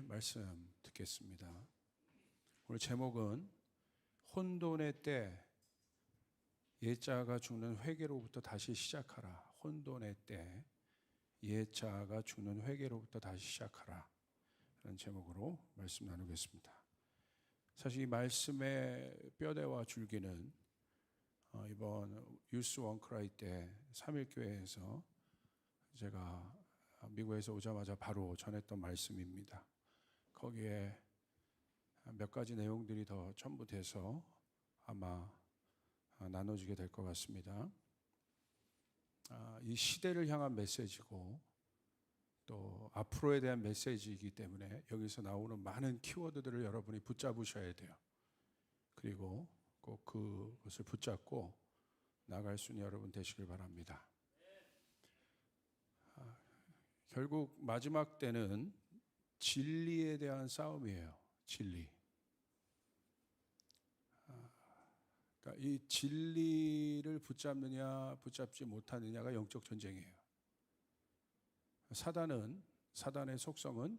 말씀 듣겠습니다. 오늘 제목은 혼돈의 때 옛자가 죽는 회개로부터 다시 시작하라. 혼돈의 때 옛자가 죽는 회개로부터 다시 시작하라. 라는 제목으로 말씀 나누겠습니다. 사실 이 말씀의 뼈대와 줄기는 이번 유스 원크라이 때 3일교회에서 제가 미국에서 오자마자 바로 전했던 말씀입니다. 거기에 몇 가지 내용들이 더 첨부돼서 아마 나눠지게 될 것 같습니다. 이 시대를 향한 메시지고 또 앞으로에 대한 메시지이기 때문에 여기서 나오는 많은 키워드들을 여러분이 붙잡으셔야 돼요. 그리고 꼭 그것을 붙잡고 나갈 수 있는 여러분 되시길 바랍니다. 결국 마지막 때는 진리에 대한 싸움이에요. 진리. 그러니까 이 진리를 붙잡느냐 붙잡지 못하느냐가 영적 전쟁이에요. 사단의 속성은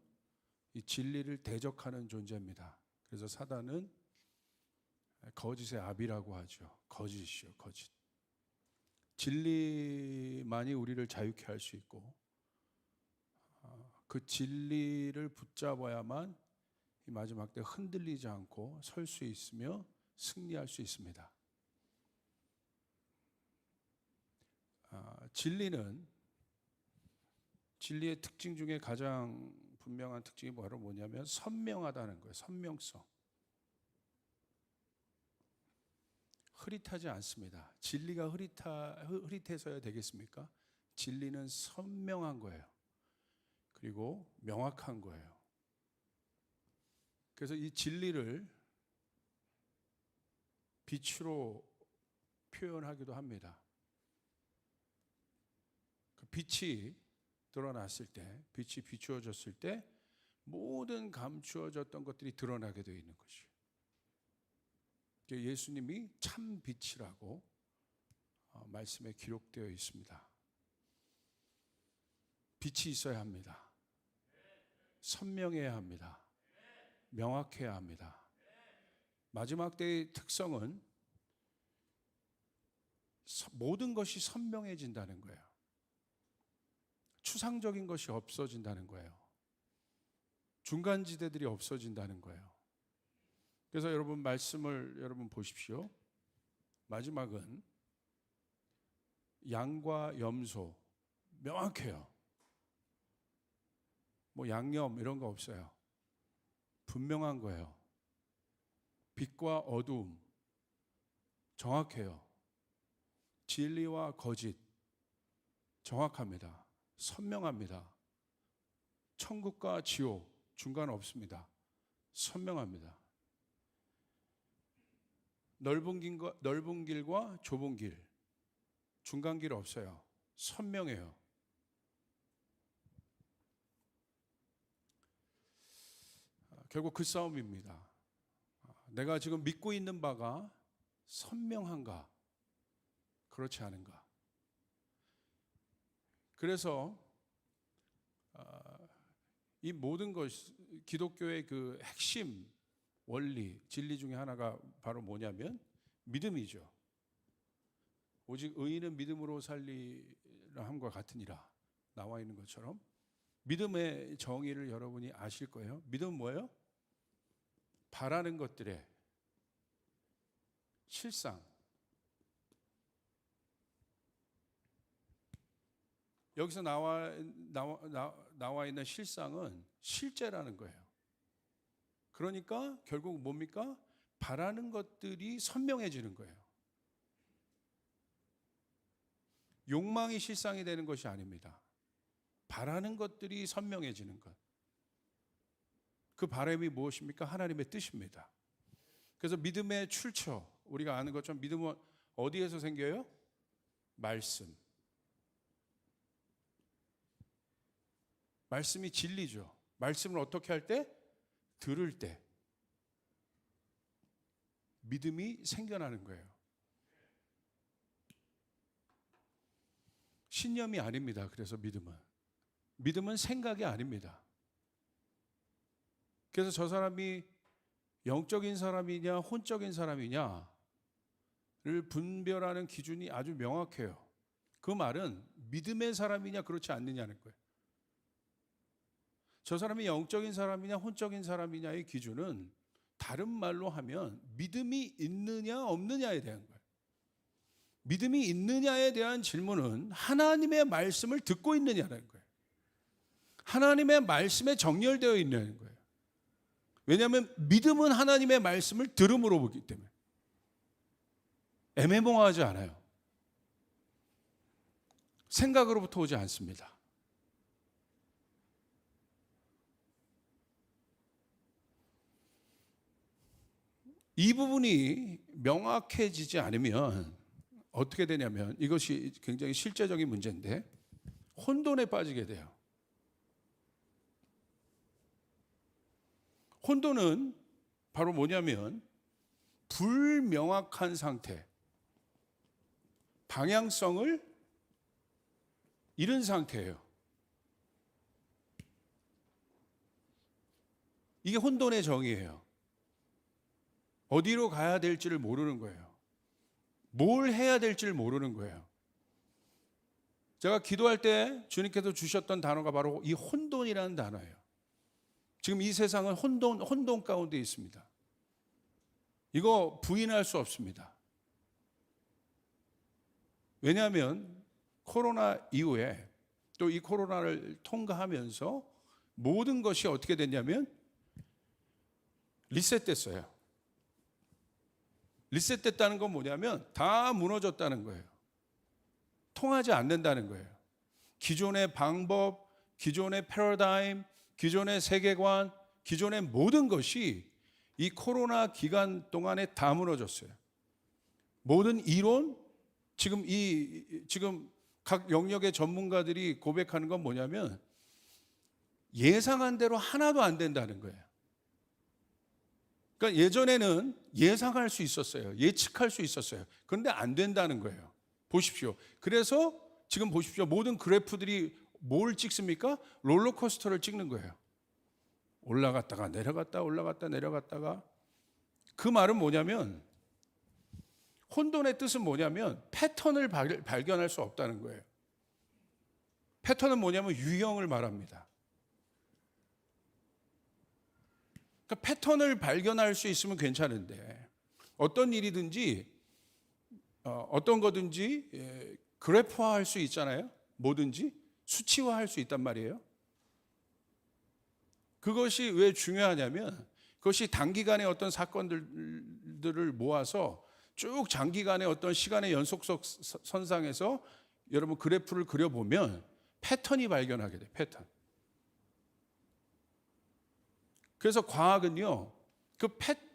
이 진리를 대적하는 존재입니다. 그래서 사단은 거짓의 아비라고 하죠. 거짓이요, 거짓. 진리만이 우리를 자유케 할 수 있고 그 진리를 붙잡아야만 이 마지막 때 흔들리지 않고 설 수 있으며 승리할 수 있습니다. 진리의 특징 중에 가장 분명한 특징이 바로 뭐냐면 선명하다는 거예요. 선명성. 흐릿하지 않습니다. 진리가 흐릿해서야 되겠습니까? 진리는 선명한 거예요. 그리고 명확한 거예요. 그래서 이 진리를 빛으로 표현하기도 합니다. 그 빛이 드러났을 때, 빛이 비추어졌을 때 모든 감추어졌던 것들이 드러나게 되어 있는 것이에요. 예수님이 참 빛이라고 말씀에 기록되어 있습니다. 빛이 있어야 합니다. 선명해야 합니다. 명확해야 합니다. 마지막 때의 특성은 모든 것이 선명해진다는 거예요. 추상적인 것이 없어진다는 거예요. 중간지대들이 없어진다는 거예요. 그래서 말씀을 보십시오. 마지막은 양과 염소, 명확해요. 뭐 양념 이런 거 없어요. 분명한 거예요. 빛과 어두움 정확해요. 진리와 거짓 정확합니다. 선명합니다. 천국과 지옥 중간 없습니다. 선명합니다. 넓은 길과 좁은 길 중간 길 없어요. 선명해요. 결국 그 싸움입니다. 내가 지금 믿고 있는 바가 선명한가 그렇지 않은가. 그래서 이 모든 것 기독교의 그 핵심 원리 진리 중에 하나가 바로 뭐냐면 믿음이죠. 오직 의인은 믿음으로 살리라 함과 같으니라 나와 있는 것처럼 믿음의 정의를 여러분이 아실 거예요. 믿음은 뭐예요? 바라는 것들의 실상. 여기서 나와 있는 실상은 실제라는 거예요. 그러니까 결국 뭡니까? 바라는 것들이 선명해지는 거예요. 욕망이 실상이 되는 것이 아닙니다. 바라는 것들이 선명해지는 것. 그 바람이 무엇입니까? 하나님의 뜻입니다. 그래서 믿음의 출처, 우리가 아는 것처럼 믿음은 어디에서 생겨요? 말씀. 말씀이 진리죠. 말씀을 어떻게 할 때? 들을 때. 믿음이 생겨나는 거예요. 신념이 아닙니다. 그래서 믿음은 생각이 아닙니다. 그래서 저 사람이 영적인 사람이냐 혼적인 사람이냐를 분별하는 기준이 아주 명확해요. 그 말은 믿음의 사람이냐 그렇지 않느냐는 거예요. 저 사람이 영적인 사람이냐 혼적인 사람이냐의 기준은 다른 말로 하면 믿음이 있느냐 없느냐에 대한 거예요. 믿음이 있느냐에 대한 질문은 하나님의 말씀을 듣고 있느냐는 거예요. 하나님의 말씀에 정렬되어 있는 거예요. 왜냐하면 믿음은 하나님의 말씀을 들음으로 보기 때문에 애매모호하지 않아요. 생각으로부터 오지 않습니다. 이 부분이 명확해지지 않으면 어떻게 되냐면 이것이 굉장히 실제적인 문제인데 혼돈에 빠지게 돼요. 혼돈은 바로 뭐냐면 불명확한 상태, 방향성을 잃은 상태예요. 이게 혼돈의 정의예요. 어디로 가야 될지를 모르는 거예요. 뭘 해야 될지를 모르는 거예요. 제가 기도할 때 주님께서 주셨던 단어가 바로 이 혼돈이라는 단어예요. 지금 이 세상은 혼돈 가운데 있습니다. 이거 부인할 수 없습니다. 왜냐하면 코로나 이후에 또 이 코로나를 통과하면서 모든 것이 어떻게 됐냐면 리셋됐어요. 리셋됐다는 건 뭐냐면 다 무너졌다는 거예요. 통하지 않는다는 거예요. 기존의 방법, 기존의 패러다임, 기존의 세계관, 기존의 모든 것이 이 코로나 기간 동안에 다 무너졌어요. 모든 이론, 지금 각 영역의 전문가들이 고백하는 건 뭐냐면 예상한 대로 하나도 안 된다는 거예요. 그러니까 예전에는 예상할 수 있었어요. 예측할 수 있었어요. 그런데 안 된다는 거예요. 보십시오. 그래서 지금 보십시오. 모든 그래프들이 뭘 찍습니까? 롤러코스터를 찍는 거예요. 올라갔다가 내려갔다 올라갔다 내려갔다가. 그 말은 뭐냐면 혼돈의 뜻은 뭐냐면 패턴을 발견할 수 없다는 거예요. 패턴은 뭐냐면 유형을 말합니다. 그러니까 패턴을 발견할 수 있으면 괜찮은데 어떤 일이든지 어떤 거든지 그래프화할 수 있잖아요. 뭐든지 수치화할 수 있단 말이에요. 그것이 왜 중요하냐면 그것이 단기간의 어떤 사건들을 모아서 쭉 장기간의 어떤 시간의 연속성 선상에서 여러분 그래프를 그려보면 패턴이 발견하게 돼요. 패턴. 그래서 과학은요, 그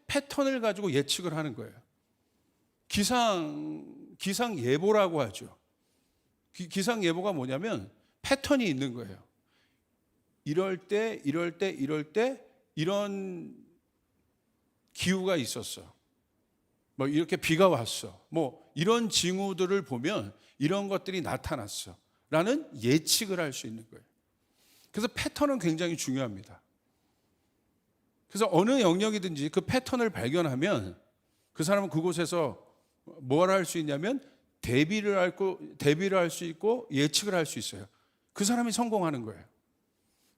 패턴을 가지고 예측을 하는 거예요. 기상 예보라고 하죠. 기상 예보가 뭐냐면 패턴이 있는 거예요. 이럴 때 이런 기후가 있었어. 뭐 이렇게 비가 왔어. 뭐 이런 징후들을 보면 이런 것들이 나타났어. 라는 예측을 할 수 있는 거예요. 그래서 패턴은 굉장히 중요합니다. 그래서 어느 영역이든지 그 패턴을 발견하면 그 사람은 그곳에서 뭘 할 수 있냐면 대비를 할 수 있고 예측을 할 수 있어요. 그 사람이 성공하는 거예요.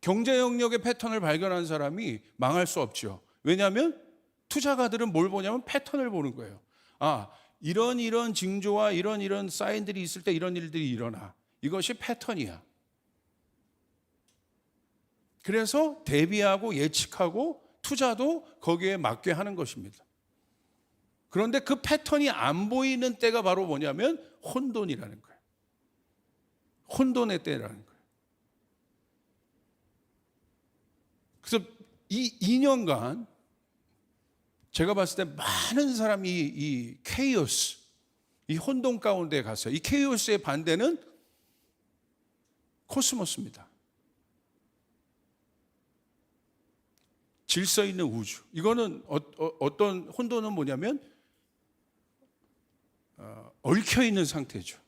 경제 영역의 패턴을 발견한 사람이 망할 수 없죠. 왜냐하면 투자가들은 뭘 보냐면 패턴을 보는 거예요. 아, 이런 징조와 이런 사인들이 있을 때 이런 일들이 일어나. 이것이 패턴이야. 그래서 대비하고 예측하고 투자도 거기에 맞게 하는 것입니다. 그런데 그 패턴이 안 보이는 때가 바로 뭐냐면 혼돈이라는 거예요. 혼돈의 때라는 거예요. 그래서 이 2년간 제가 봤을 때 많은 사람이 이 케이오스, 이 혼돈 가운데 갔어요. 이 케이오스의 반대는 코스모스입니다. 질서 있는 우주. 이거는 어떤 혼돈은 뭐냐면 얽혀 있는 상태죠.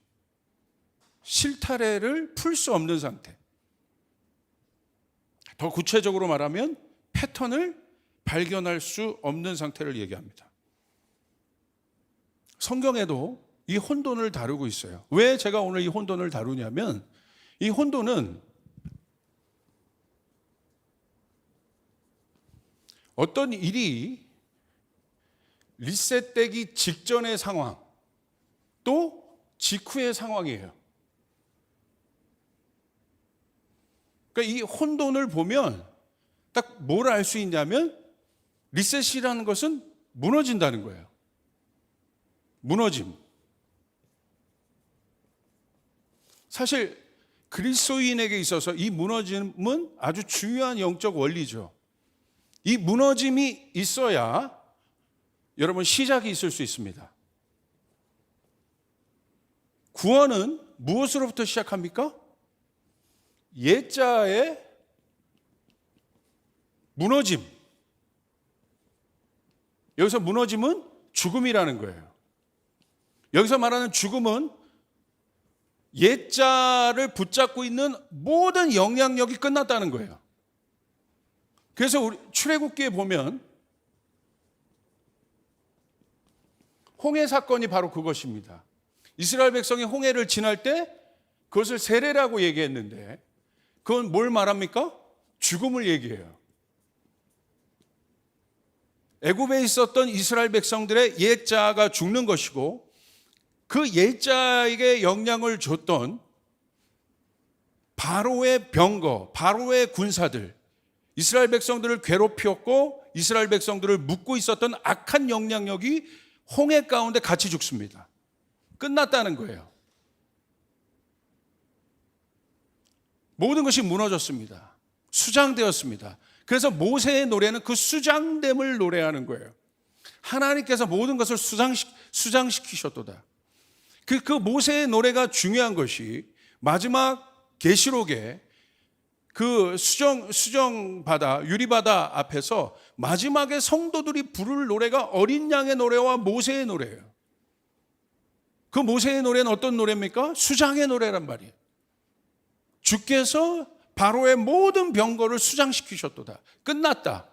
실타래를 풀 수 없는 상태. 더 구체적으로 말하면 패턴을 발견할 수 없는 상태를 얘기합니다. 성경에도 이 혼돈을 다루고 있어요. 왜 제가 오늘 이 혼돈을 다루냐면, 이 혼돈은 어떤 일이 리셋되기 직전의 상황, 또 직후의 상황이에요. 그러니까 이 혼돈을 보면 딱 뭘 알 수 있냐면, 리셋이라는 것은 무너진다는 거예요. 무너짐. 사실 그리스도인에게 있어서 이 무너짐은 아주 중요한 영적 원리죠. 이 무너짐이 있어야 여러분 시작이 있을 수 있습니다. 구원은 무엇으로부터 시작합니까? 옛자의 무너짐. 여기서 무너짐은 죽음이라는 거예요. 여기서 말하는 죽음은 옛자를 붙잡고 있는 모든 영향력이 끝났다는 거예요. 그래서 우리 출애굽기에 보면 홍해 사건이 바로 그것입니다. 이스라엘 백성이 홍해를 지날 때 그것을 세례라고 얘기했는데, 그건 뭘 말합니까? 죽음을 얘기해요. 애굽에 있었던 이스라엘 백성들의 옛자가 죽는 것이고, 그 옛자에게 영향을 줬던 바로의 병거, 바로의 군사들, 이스라엘 백성들을 괴롭혔고 이스라엘 백성들을 묶고 있었던 악한 영향력이 홍해 가운데 같이 죽습니다. 끝났다는 거예요. 모든 것이 무너졌습니다. 수장되었습니다. 그래서 모세의 노래는 그 수장됨을 노래하는 거예요. 하나님께서 모든 것을 수장시키셨도다. 그 모세의 노래가 중요한 것이 마지막 계시록에 그 수정바다, 유리바다 앞에서 마지막에 성도들이 부를 노래가 어린 양의 노래와 모세의 노래예요. 그 모세의 노래는 어떤 노래입니까? 수장의 노래란 말이에요. 주께서 바로의 모든 병거를 수장시키셨도다. 끝났다.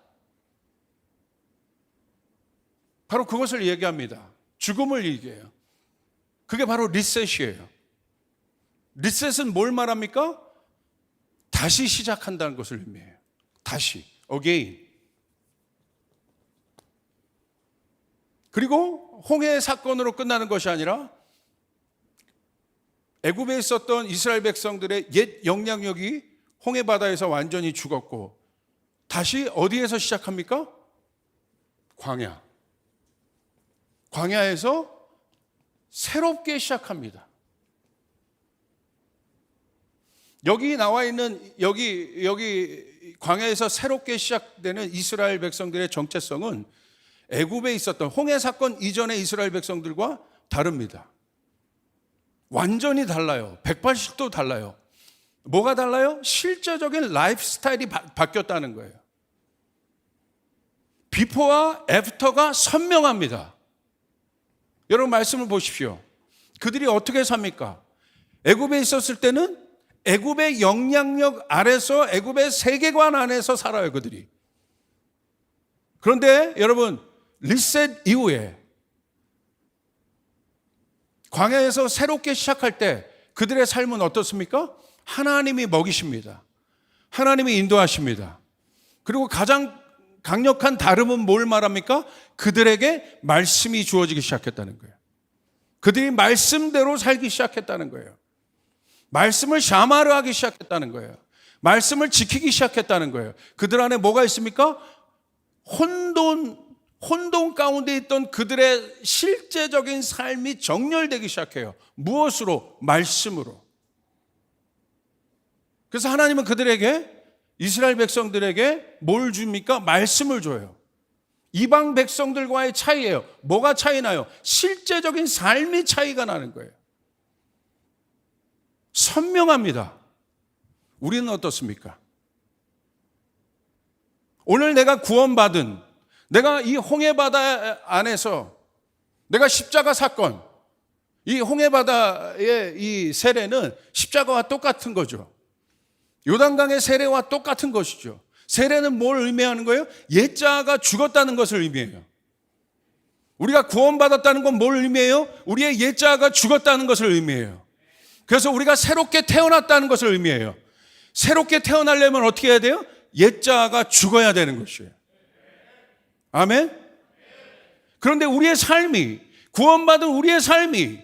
바로 그것을 얘기합니다. 죽음을 얘기해요. 그게 바로 리셋이에요. 리셋은 뭘 말합니까? 다시 시작한다는 것을 의미해요. 다시, again. 그리고 홍해 사건으로 끝나는 것이 아니라 애굽에 있었던 이스라엘 백성들의 옛 영향력이 홍해 바다에서 완전히 죽었고, 다시 어디에서 시작합니까? 광야. 광야에서 새롭게 시작합니다. 여기 나와 있는 여기 광야에서 새롭게 시작되는 이스라엘 백성들의 정체성은 애굽에 있었던 홍해 사건 이전의 이스라엘 백성들과 다릅니다. 완전히 달라요. 180도 달라요. 뭐가 달라요? 실제적인 라이프 스타일이 바뀌었다는 거예요. 비포와 애프터가 선명합니다. 여러분 말씀을 보십시오. 그들이 어떻게 삽니까? 애굽에 있었을 때는 애굽의 영향력 아래서, 애굽의 세계관 안에서 살아요, 그들이. 그런데 여러분, 리셋 이후에 광야에서 새롭게 시작할 때 그들의 삶은 어떻습니까? 하나님이 먹이십니다. 하나님이 인도하십니다. 그리고 가장 강력한 다름은 뭘 말합니까? 그들에게 말씀이 주어지기 시작했다는 거예요. 그들이 말씀대로 살기 시작했다는 거예요. 말씀을 샤마르 하기 시작했다는 거예요. 말씀을 지키기 시작했다는 거예요. 그들 안에 뭐가 있습니까? 혼돈 가운데 있던 그들의 실제적인 삶이 정렬되기 시작해요. 무엇으로? 말씀으로. 그래서 하나님은 그들에게, 이스라엘 백성들에게 뭘 줍니까? 말씀을 줘요. 이방 백성들과의 차이예요. 뭐가 차이 나요? 실제적인 삶이 차이가 나는 거예요. 선명합니다. 우리는 어떻습니까? 오늘 내가 구원받은, 내가 이 홍해바다 안에서, 내가 십자가 사건, 이 홍해바다의 이 세례는 십자가와 똑같은 거죠. 요단강의 세례와 똑같은 것이죠. 세례는 뭘 의미하는 거예요? 옛자가 죽었다는 것을 의미해요. 우리가 구원받았다는 건 뭘 의미해요? 우리의 옛자가 죽었다는 것을 의미해요. 그래서 우리가 새롭게 태어났다는 것을 의미해요. 새롭게 태어나려면 어떻게 해야 돼요? 옛자가 죽어야 되는 것이에요. 아멘? 그런데 우리의 삶이, 구원받은 우리의 삶이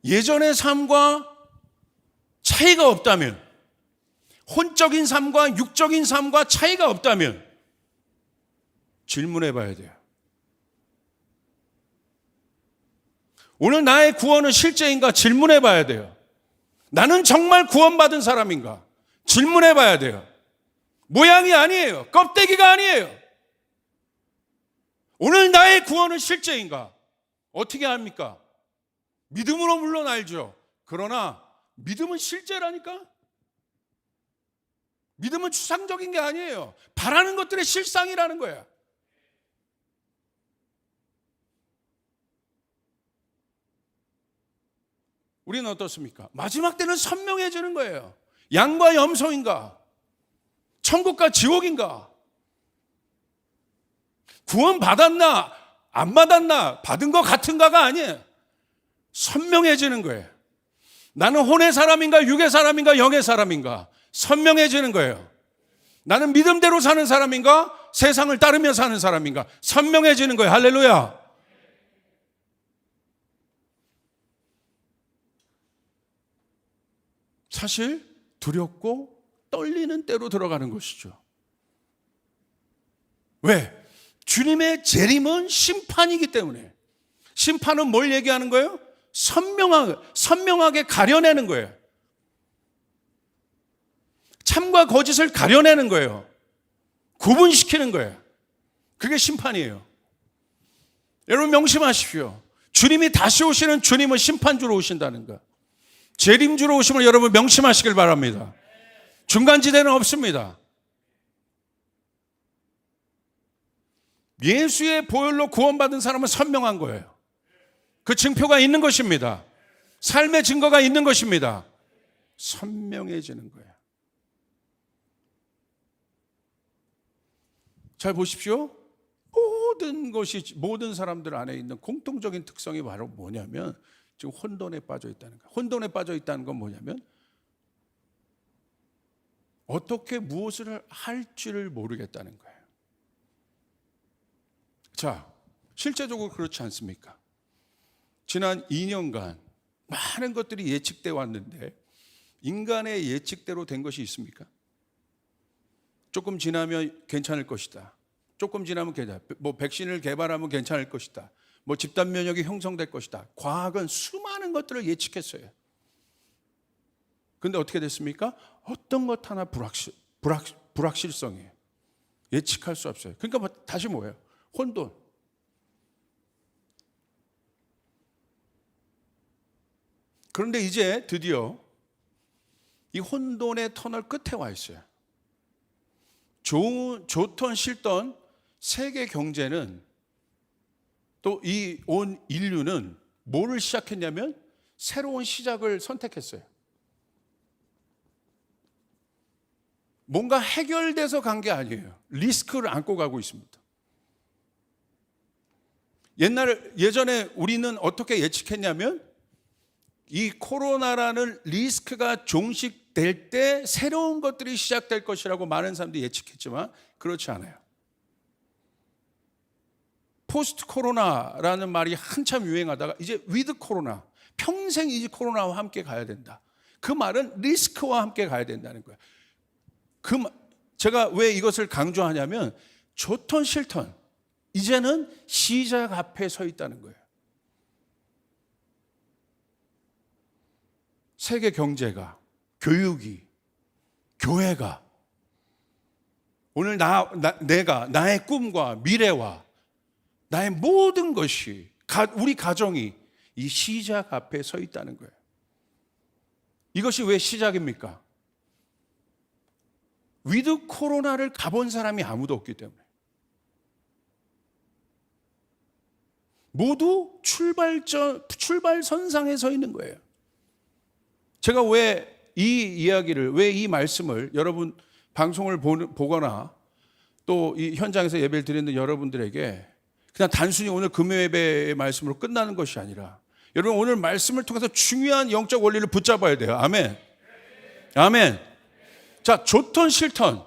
예전의 삶과 차이가 없다면, 혼적인 삶과 육적인 삶과 차이가 없다면 질문해 봐야 돼요. 오늘 나의 구원은 실제인가 질문해 봐야 돼요. 나는 정말 구원받은 사람인가 질문해 봐야 돼요. 모양이 아니에요. 껍데기가 아니에요. 오늘 나의 구원은 실제인가? 어떻게 합니까? 믿음으로 물론 알죠. 그러나 믿음은 실제라니까? 믿음은 추상적인 게 아니에요. 바라는 것들의 실상이라는 거야. 우리는 어떻습니까? 마지막 때는 선명해지는 거예요. 양과 염소인가? 천국과 지옥인가? 구원 받았나? 안 받았나? 받은 것 같은가가 아니에요. 선명해지는 거예요. 나는 혼의 사람인가? 육의 사람인가? 영의 사람인가? 선명해지는 거예요. 나는 믿음대로 사는 사람인가? 세상을 따르며 사는 사람인가? 선명해지는 거예요. 할렐루야. 사실 두렵고 떨리는 때로 들어가는 것이죠. 왜? 주님의 재림은 심판이기 때문에. 심판은 뭘 얘기하는 거예요? 선명하게 가려내는 거예요. 참과 거짓을 가려내는 거예요. 구분시키는 거예요. 그게 심판이에요. 여러분 명심하십시오. 주님이 다시 오시는 주님은 심판주로 오신다는 거. 재림주로 오심을 여러분 명심하시길 바랍니다. 중간지대는 없습니다. 예수의 보혈로 구원받은 사람은 선명한 거예요. 그 증표가 있는 것입니다. 삶의 증거가 있는 것입니다. 선명해지는 거예요. 잘 보십시오. 모든 사람들 안에 있는 공통적인 특성이 바로 뭐냐면 지금 혼돈에 빠져 있다는 거예요. 혼돈에 빠져 있다는 건 뭐냐면 어떻게 무엇을 할지를 모르겠다는 거예요. 자, 실제적으로 그렇지 않습니까? 지난 2년간 많은 것들이 예측돼 왔는데 인간의 예측대로 된 것이 있습니까? 조금 지나면 괜찮을 것이다. 조금 지나면 괜찮다. 백신을 개발하면 괜찮을 것이다. 집단 면역이 형성될 것이다. 과학은 수많은 것들을 예측했어요. 그런데 어떻게 됐습니까? 어떤 것 하나 불확실성이에요. 예측할 수 없어요. 그러니까 다시 뭐예요? 혼돈. 그런데 이제 드디어 이 혼돈의 터널 끝에 와 있어요. 좋던 싫던 세계 경제는 또 이 온 인류는 뭐를 시작했냐면 새로운 시작을 선택했어요. 뭔가 해결돼서 간 게 아니에요. 리스크를 안고 가고 있습니다. 예전에 우리는 어떻게 예측했냐면 이 코로나라는 리스크가 종식될 때 새로운 것들이 시작될 것이라고 많은 사람들이 예측했지만 그렇지 않아요. 포스트 코로나라는 말이 한참 유행하다가 이제 위드 코로나, 평생 이 코로나와 함께 가야 된다. 그 말은 리스크와 함께 가야 된다는 거예요. 제가 왜 이것을 강조하냐면 좋던 싫던 이제는 시작 앞에 서 있다는 거예요. 세계 경제가, 교육이, 교회가 오늘 나의 꿈과 미래와 나의 모든 것이 우리 가정이 이 시작 앞에 서 있다는 거예요. 이것이 왜 시작입니까? 위드 코로나를 가본 사람이 아무도 없기 때문에 모두 출발선상에 서 있는 거예요. 제가 왜 이 이야기를, 왜 이 말씀을 여러분 방송을 보거나 또 이 현장에서 예배를 드리는 여러분들에게 그냥 단순히 오늘 금요 예배의 말씀으로 끝나는 것이 아니라 여러분 오늘 말씀을 통해서 중요한 영적 원리를 붙잡아야 돼요. 아멘. 아멘. 자, 좋던 싫던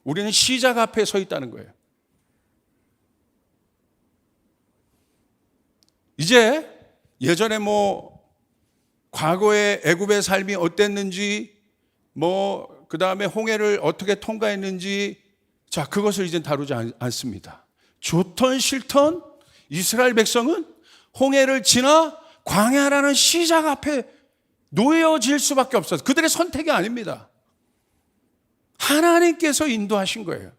우리는 시작 앞에 서 있다는 거예요. 이제 예전에 과거의 애굽의 삶이 어땠는지, 그 다음에 홍해를 어떻게 통과했는지, 자, 그것을 이제 다루지 않습니다. 좋던 싫던 이스라엘 백성은 홍해를 지나 광야라는 시작 앞에 놓여질 수밖에 없었어요. 그들의 선택이 아닙니다. 하나님께서 인도하신 거예요.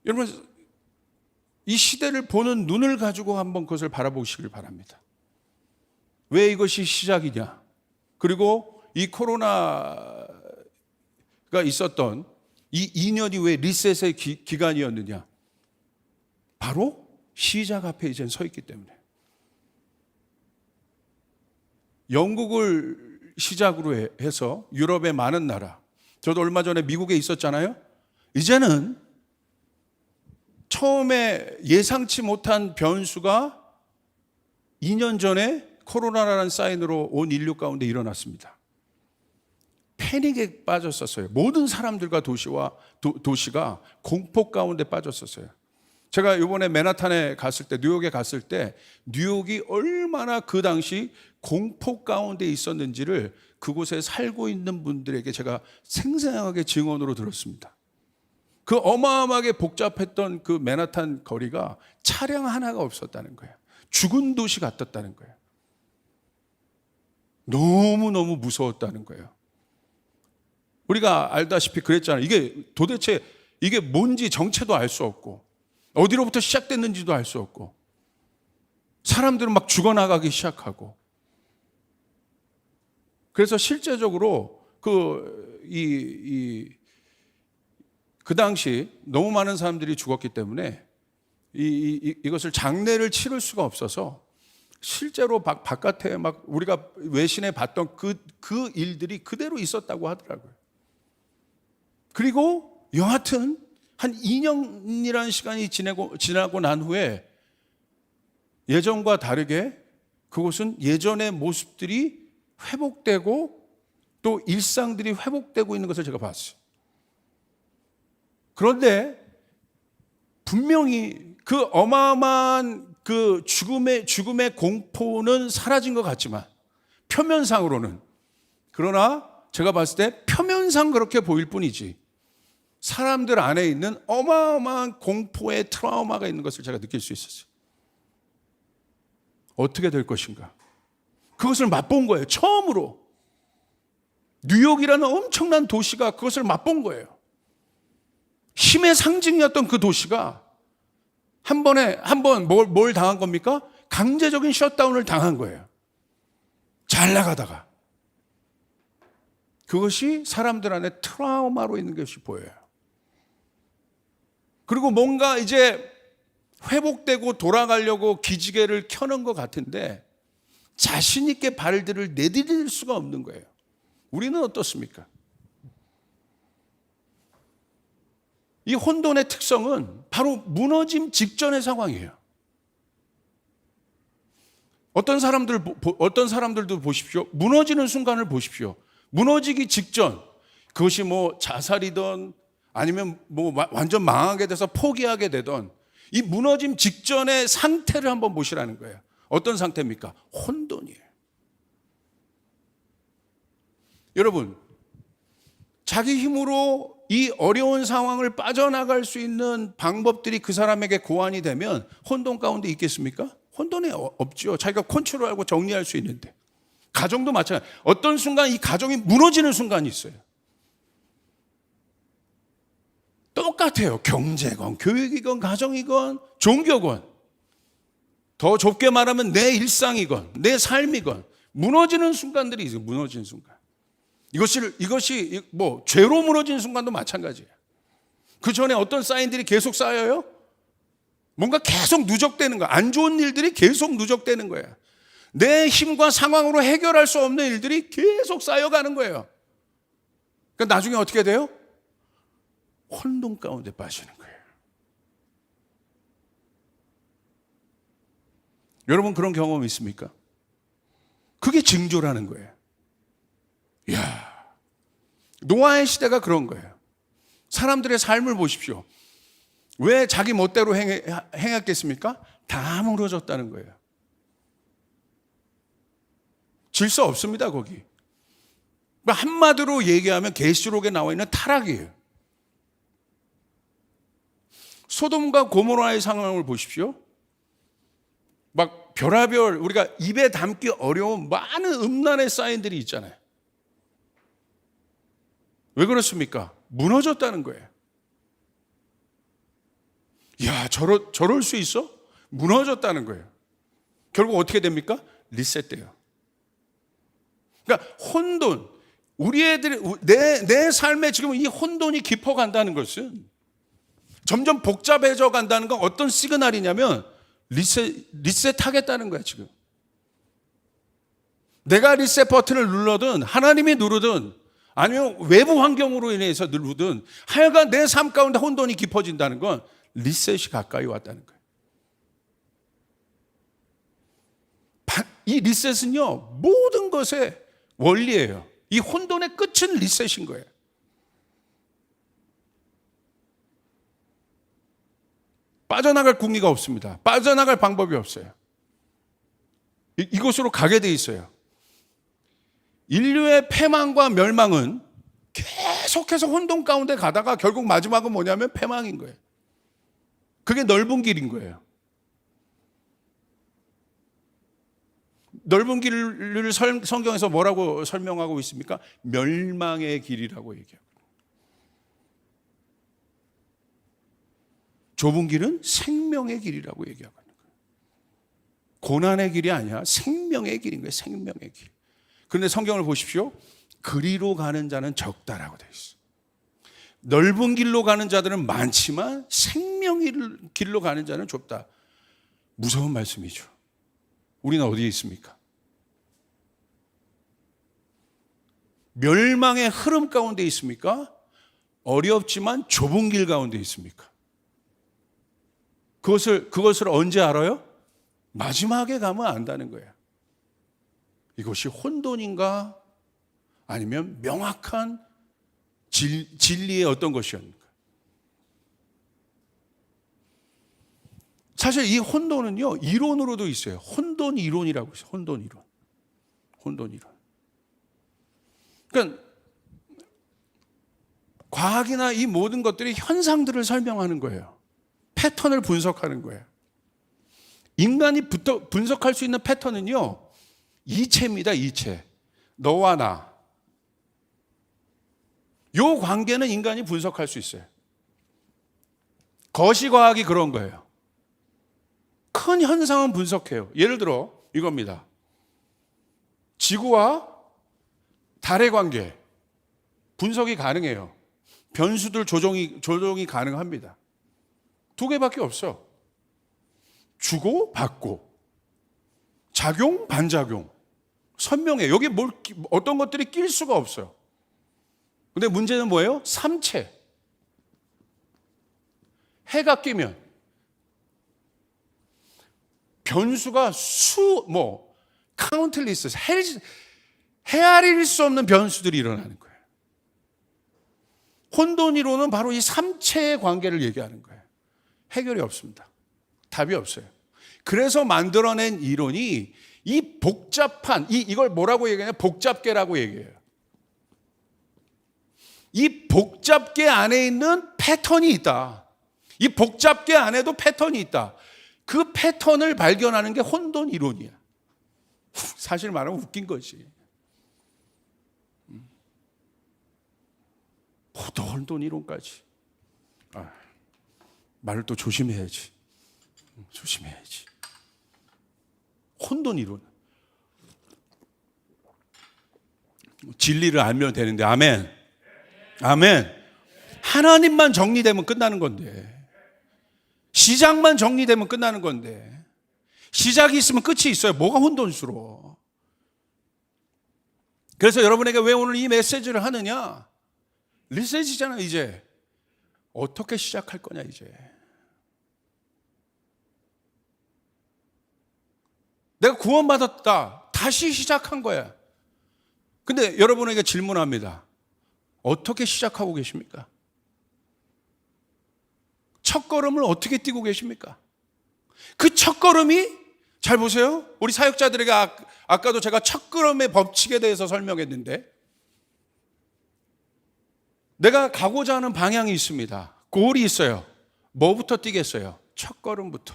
여러분, 이 시대를 보는 눈을 가지고 한번 그것을 바라보시길 바랍니다. 왜 이것이 시작이냐? 그리고 이 코로나가 있었던 이 2년이 왜 리셋의 기간이었느냐? 바로 시작 앞에 이제 서 있기 때문에. 영국을 시작으로 해서 유럽의 많은 나라, 저도 얼마 전에 미국에 있었잖아요. 이제는 처음에 예상치 못한 변수가 2년 전에 코로나라는 사인으로 온 인류 가운데 일어났습니다. 패닉에 빠졌었어요. 모든 사람들과 도시가 공포 가운데 빠졌었어요. 제가 이번에 맨하탄에 갔을 때, 뉴욕에 갔을 때 뉴욕이 얼마나 그 당시 공포 가운데 있었는지를 그곳에 살고 있는 분들에게 제가 생생하게 증언으로 들었습니다. 그 어마어마하게 복잡했던 그 맨하탄 거리가 차량 하나가 없었다는 거예요. 죽은 도시 같았다는 거예요. 너무너무 무서웠다는 거예요. 우리가 알다시피 그랬잖아요. 이게 도대체 이게 뭔지 정체도 알 수 없고 어디로부터 시작됐는지도 알 수 없고 사람들은 막 죽어나가기 시작하고 그래서 실제적으로 그 당시 너무 많은 사람들이 죽었기 때문에 이것을 장례를 치를 수가 없어서 실제로 바깥에 막 우리가 외신에 봤던 그 일들이 그대로 있었다고 하더라고요. 그리고 여하튼 한 2년이라는 시간이 지나고 난 후에 예전과 다르게 그곳은 예전의 모습들이 회복되고 또 일상들이 회복되고 있는 것을 제가 봤어요. 그런데 분명히 그 어마어마한 그 죽음의 공포는 사라진 것 같지만 표면상으로는, 그러나 제가 봤을 때 표면상 그렇게 보일 뿐이지 사람들 안에 있는 어마어마한 공포의 트라우마가 있는 것을 제가 느낄 수 있었어요. 어떻게 될 것인가? 그것을 맛본 거예요. 처음으로 뉴욕이라는 엄청난 도시가 그것을 맛본 거예요. 힘의 상징이었던 그 도시가 한 번 뭘 당한 겁니까? 강제적인 셧다운을 당한 거예요. 잘 나가다가. 그것이 사람들 안에 트라우마로 있는 것이 보여요. 그리고 뭔가 이제 회복되고 돌아가려고 기지개를 켜는 것 같은데 자신 있게 발들을 내디딜 수가 없는 거예요. 우리는 어떻습니까? 이 혼돈의 특성은 바로 무너짐 직전의 상황이에요. 어떤 사람들도 보십시오. 무너지는 순간을 보십시오. 무너지기 직전, 그것이 자살이든 아니면 완전 망하게 돼서 포기하게 되던 이 무너짐 직전의 상태를 한번 보시라는 거예요. 어떤 상태입니까? 혼돈이에요. 여러분, 자기 힘으로 이 어려운 상황을 빠져나갈 수 있는 방법들이 그 사람에게 고안이 되면 혼돈 가운데 있겠습니까? 혼돈이 없죠. 자기가 컨트롤하고 정리할 수 있는데. 가정도 마찬가지. 어떤 순간 이 가정이 무너지는 순간이 있어요. 똑같아요. 경제건, 교육이건, 가정이건, 종교건. 더 좁게 말하면 내 일상이건, 내 삶이건 무너지는 순간들이 있어요. 무너지는 순간. 이것이 죄로 무너지는 순간도 마찬가지예요. 그 전에 어떤 사인들이 계속 쌓여요? 뭔가 계속 누적되는 거야. 안 좋은 일들이 계속 누적되는 거야. 내 힘과 상황으로 해결할 수 없는 일들이 계속 쌓여가는 거예요. 그러니까 나중에 어떻게 돼요? 혼돈 가운데 빠지는 거예요. 여러분 그런 경험 있습니까? 그게 징조라는 거예요. 이야, 노아의 시대가 그런 거예요. 사람들의 삶을 보십시오. 왜 자기 멋대로 행했겠습니까? 다 무너졌다는 거예요. 질서 없습니다, 거기. 한마디로 얘기하면 계시록에 나와 있는 타락이에요. 소돔과 고모라의 상황을 보십시오. 막 별하별 우리가 입에 담기 어려운 많은 음란의 사인들이 있잖아요. 왜 그렇습니까? 무너졌다는 거예요. 야, 저럴 수 있어? 무너졌다는 거예요. 결국 어떻게 됩니까? 리셋돼요. 그러니까 혼돈, 우리 애들이 내 삶에 지금 이 혼돈이 깊어간다는 것은 점점 복잡해져 간다는 건 어떤 시그널이냐면 리셋하겠다는 거야 지금. 내가 리셋 버튼을 눌러든 하나님이 누르든 아니면 외부 환경으로 인해서 누르든 하여간 내 삶 가운데 혼돈이 깊어진다는 건 리셋이 가까이 왔다는 거예요. 이 리셋은요 모든 것의 원리예요. 이 혼돈의 끝은 리셋인 거예요. 빠져나갈 궁리가 없습니다. 빠져나갈 방법이 없어요. 이곳으로 가게 돼 있어요. 인류의 패망과 멸망은 계속해서 혼돈 가운데 가다가 결국 마지막은 뭐냐면 패망인 거예요. 그게 넓은 길인 거예요. 넓은 길을 성경에서 뭐라고 설명하고 있습니까? 멸망의 길이라고 얘기해요. 좁은 길은 생명의 길이라고 얘기하고 있는 거예요. 고난의 길이 아니야. 생명의 길인 거예요. 생명의 길. 그런데 성경을 보십시오. 그리로 가는 자는 적다라고 되어 있어요. 넓은 길로 가는 자들은 많지만 생명의 길로 가는 자는 좁다. 무서운 말씀이죠. 우리는 어디에 있습니까? 멸망의 흐름 가운데 있습니까? 어렵지만 좁은 길 가운데 있습니까? 그것을 언제 알아요? 마지막에 가면 안다는 거예요. 이것이 혼돈인가? 아니면 명확한 진리의 어떤 것이었는가? 사실 이 혼돈은요, 이론으로도 있어요. 혼돈 이론이라고 있어요. 혼돈 이론. 혼돈 이론. 그러니까, 과학이나 이 모든 것들이 현상들을 설명하는 거예요. 패턴을 분석하는 거예요. 인간이 분석할 수 있는 패턴은요, 이체입니다, 이체. 너와 나. 요 관계는 인간이 분석할 수 있어요. 거시과학이 그런 거예요. 큰 현상은 분석해요. 예를 들어 이겁니다. 지구와 달의 관계 분석이 가능해요. 변수들 조정이 가능합니다. 두 개밖에 없어. 주고 받고 작용 반작용 선명해. 여기 어떤 것들이 낄 수가 없어요. 근데 문제는 뭐예요? 삼체. 해가 끼면 변수가 카운틀리스 헤아릴 수 없는 변수들이 일어나는 거예요. 혼돈이론은 바로 이 삼체의 관계를 얘기하는 거예요. 해결이 없습니다. 답이 없어요. 그래서 만들어낸 이론이 이 복잡한 이걸 뭐라고 얘기하냐? 복잡계라고 얘기해요. 이 복잡계 안에 있는 패턴이 있다. 이 복잡계 안에도 패턴이 있다. 그 패턴을 발견하는 게 혼돈 이론이야. 사실 말하면 웃긴 거지. 혼돈 이론까지. 말을 또 조심해야지. 조심해야지. 혼돈 이론. 진리를 알면 되는데, 아멘. 아멘. 하나님만 정리되면 끝나는 건데. 시작만 정리되면 끝나는 건데 시작이 있으면 끝이 있어요. 뭐가 혼돈스러워. 그래서 여러분에게 왜 오늘 이 메시지를 하느냐? 리셋이잖아. 이제 어떻게 시작할 거냐. 이제 내가 구원받았다. 다시 시작한 거야. 근데 여러분에게 질문합니다. 어떻게 시작하고 계십니까? 첫 걸음을 어떻게 띄고 계십니까? 그 첫 걸음이, 잘 보세요. 우리 사역자들에게 아까도 제가 첫 걸음의 법칙에 대해서 설명했는데, 내가 가고자 하는 방향이 있습니다. 골이 있어요. 뭐부터 뛰겠어요? 첫 걸음부터.